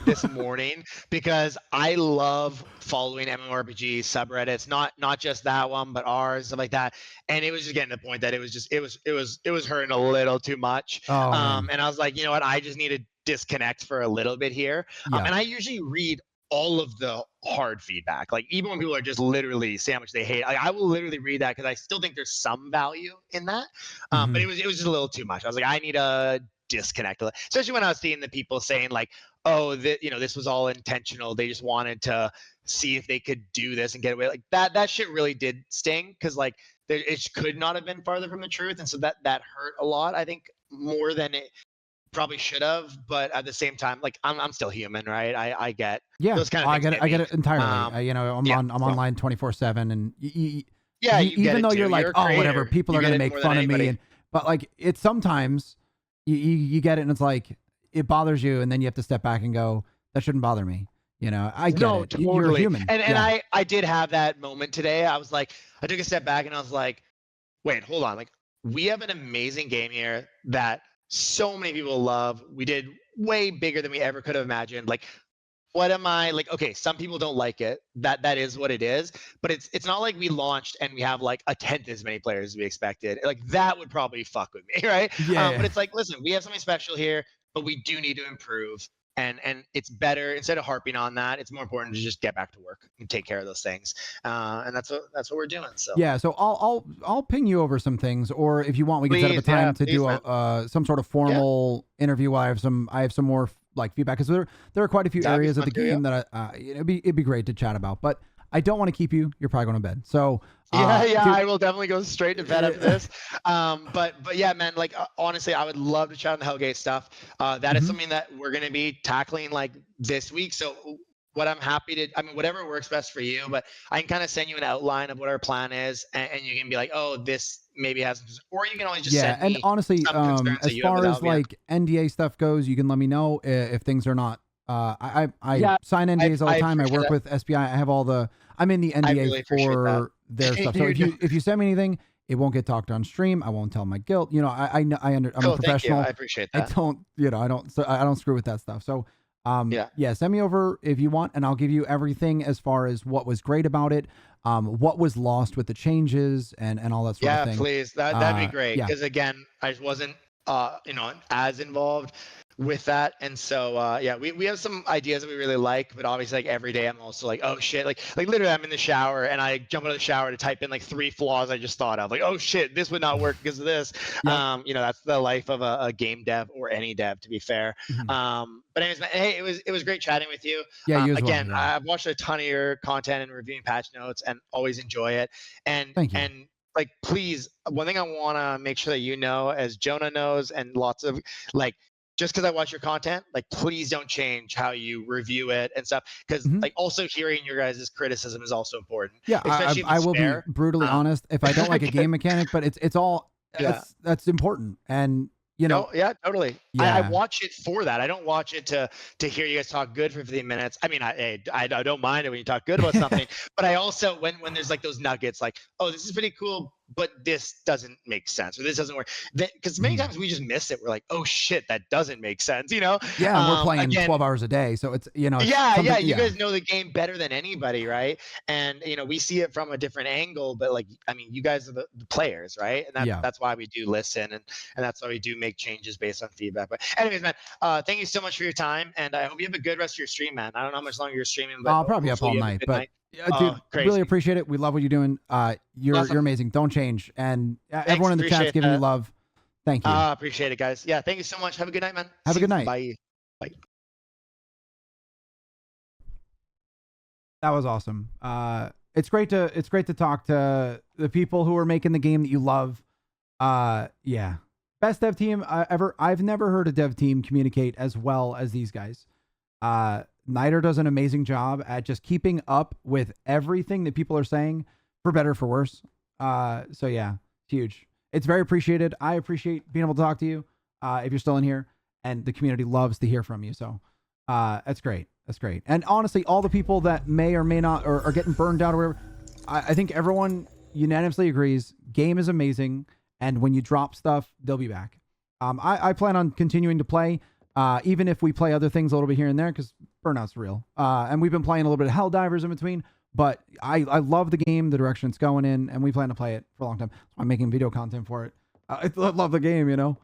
this morning because I love following MMORPG subreddits. Not just that one, but ours, stuff like that. And it was just getting to the point that it was hurting a little too much. And I was like, you know what? I just need to disconnect for a little bit here. And I usually read all of the hard feedback, like even when people are just literally saying how much they hate, like I will literally read that because I still think there's some value in that. But it was just a little too much. I was like, I need to disconnect, especially when I was seeing the people saying like, oh, this was all intentional. They just wanted to see if they could do this and get away. Like that shit really did sting because like it could not have been farther from the truth, and so that hurt a lot. I think more than it probably should have, but at the same time, like I'm still human, right? I get those kind of things. I get it entirely. I'm online 24/7, and even though you're like, oh, whatever, people are gonna make fun of me, but like it's sometimes you get it, and it's like it bothers you, and then you have to step back and go, that shouldn't bother me. I get it. Totally. You're human, and I did have that moment today. I was like, I took a step back, and I was like, wait, hold on, like we have an amazing game here that so many people love. We did way bigger than we ever could have imagined. Like, what am I like? Okay, some people don't like it. That is what it is. But it's not like we launched and we have like a tenth as many players as we expected. Like that would probably fuck with me, right? But it's like, listen, we have something special here, but we do need to improve. And it's better, instead of harping on that, it's more important to just get back to work and take care of those things. And that's what we're doing. So so I'll ping you over some things, or if you want, we can set up a time to do some sort of formal interview. While I have some more like feedback, because there are quite a few areas of the game that it'd be great to chat about. But I don't want to keep you. You're probably going to bed. So I will definitely go straight to bed after this. But yeah, man, like honestly, I would love to chat on the Hellgate stuff. That is something that we're going to be tackling like this week. So what I'm happy to, I mean, whatever works best for you, but I can kind of send you an outline of what our plan is, and you can be like, oh, this maybe has, or you can always just send me. And honestly, as far as like NDA stuff goes, you can let me know if things are not. I sign NDAs all the time. I work with SPI. I have I'm in the NDA really for their stuff. So if you send me anything, it won't get talked on stream. I won't tell my guild. I'm a professional. I appreciate that. I don't screw with that stuff. So send me over if you want, and I'll give you everything as far as what was great about it, what was lost with the changes, and all that sort of thing. Yeah, please. That'd be great. Because again, I just wasn't as involved with that, and so we have some ideas that we really like, but obviously like every day I'm also like, oh shit, like literally I'm in the shower and I jump out of the shower to type in like 3 flaws I just thought of, like, oh shit, this would not work because of this. That's the life of a game dev, or any dev, to be fair. But anyways, man, hey, it was great chatting with you. You again, I've watched a ton of your content and reviewing patch notes, and always enjoy it. And thank you. And like, please, one thing I want to make sure that you know, as Jonah knows, and lots of like, just because I watch your content, like, please don't change how you review it and stuff. Because like, also hearing your guys' criticism is also important. Yeah, I will be brutally honest if I don't like a game mechanic, but it's all that's important. And you know. No, yeah, totally. Yeah. I watch it for that. I don't watch it to hear you guys talk good for 15 minutes. I mean, I don't mind it when you talk good about something, but I also when there's like those nuggets, like, oh, this is pretty cool, but this doesn't make sense or this doesn't work. Because many times we just miss it. We're like, oh shit, that doesn't make sense. You know? Yeah, and we're playing 12 hours a day, so it's, you know. It's yeah. You guys know the game better than anybody, right? And we see it from a different angle, but like, I mean, you guys are the players, right? And that's why we do listen, and that's why we do make changes based on feedback. But anyways, man, thank you so much for your time, and I hope you have a good rest of your stream, man. I don't know how much longer you're streaming, but I'll probably be up all night. But dude, really appreciate it. We love what you're doing. You're amazing. Don't change, and everyone in the chat's giving you love. Thank you. Appreciate it, guys. Yeah, thank you so much. Have a good night, man. Have a good night. Bye. That was awesome. It's great to talk to the people who are making the game that you love. Yeah. Best dev team ever. I've never heard a dev team communicate as well as these guys. Niter does an amazing job at just keeping up with everything that people are saying, for better or for worse. So yeah, huge. It's very appreciated. I appreciate being able to talk to you if you're still in here, and the community loves to hear from you. So that's great. That's great. And honestly, all the people that may or may not or are getting burned out or whatever, I think everyone unanimously agrees game is amazing. And when you drop stuff, they'll be back. I plan on continuing to play, even if we play other things a little bit here and there, because burnout's real. And we've been playing a little bit of Helldivers in between, but I love the game, the direction it's going in, and we plan to play it for a long time. That's why I'm making video content for it. I love the game, you know?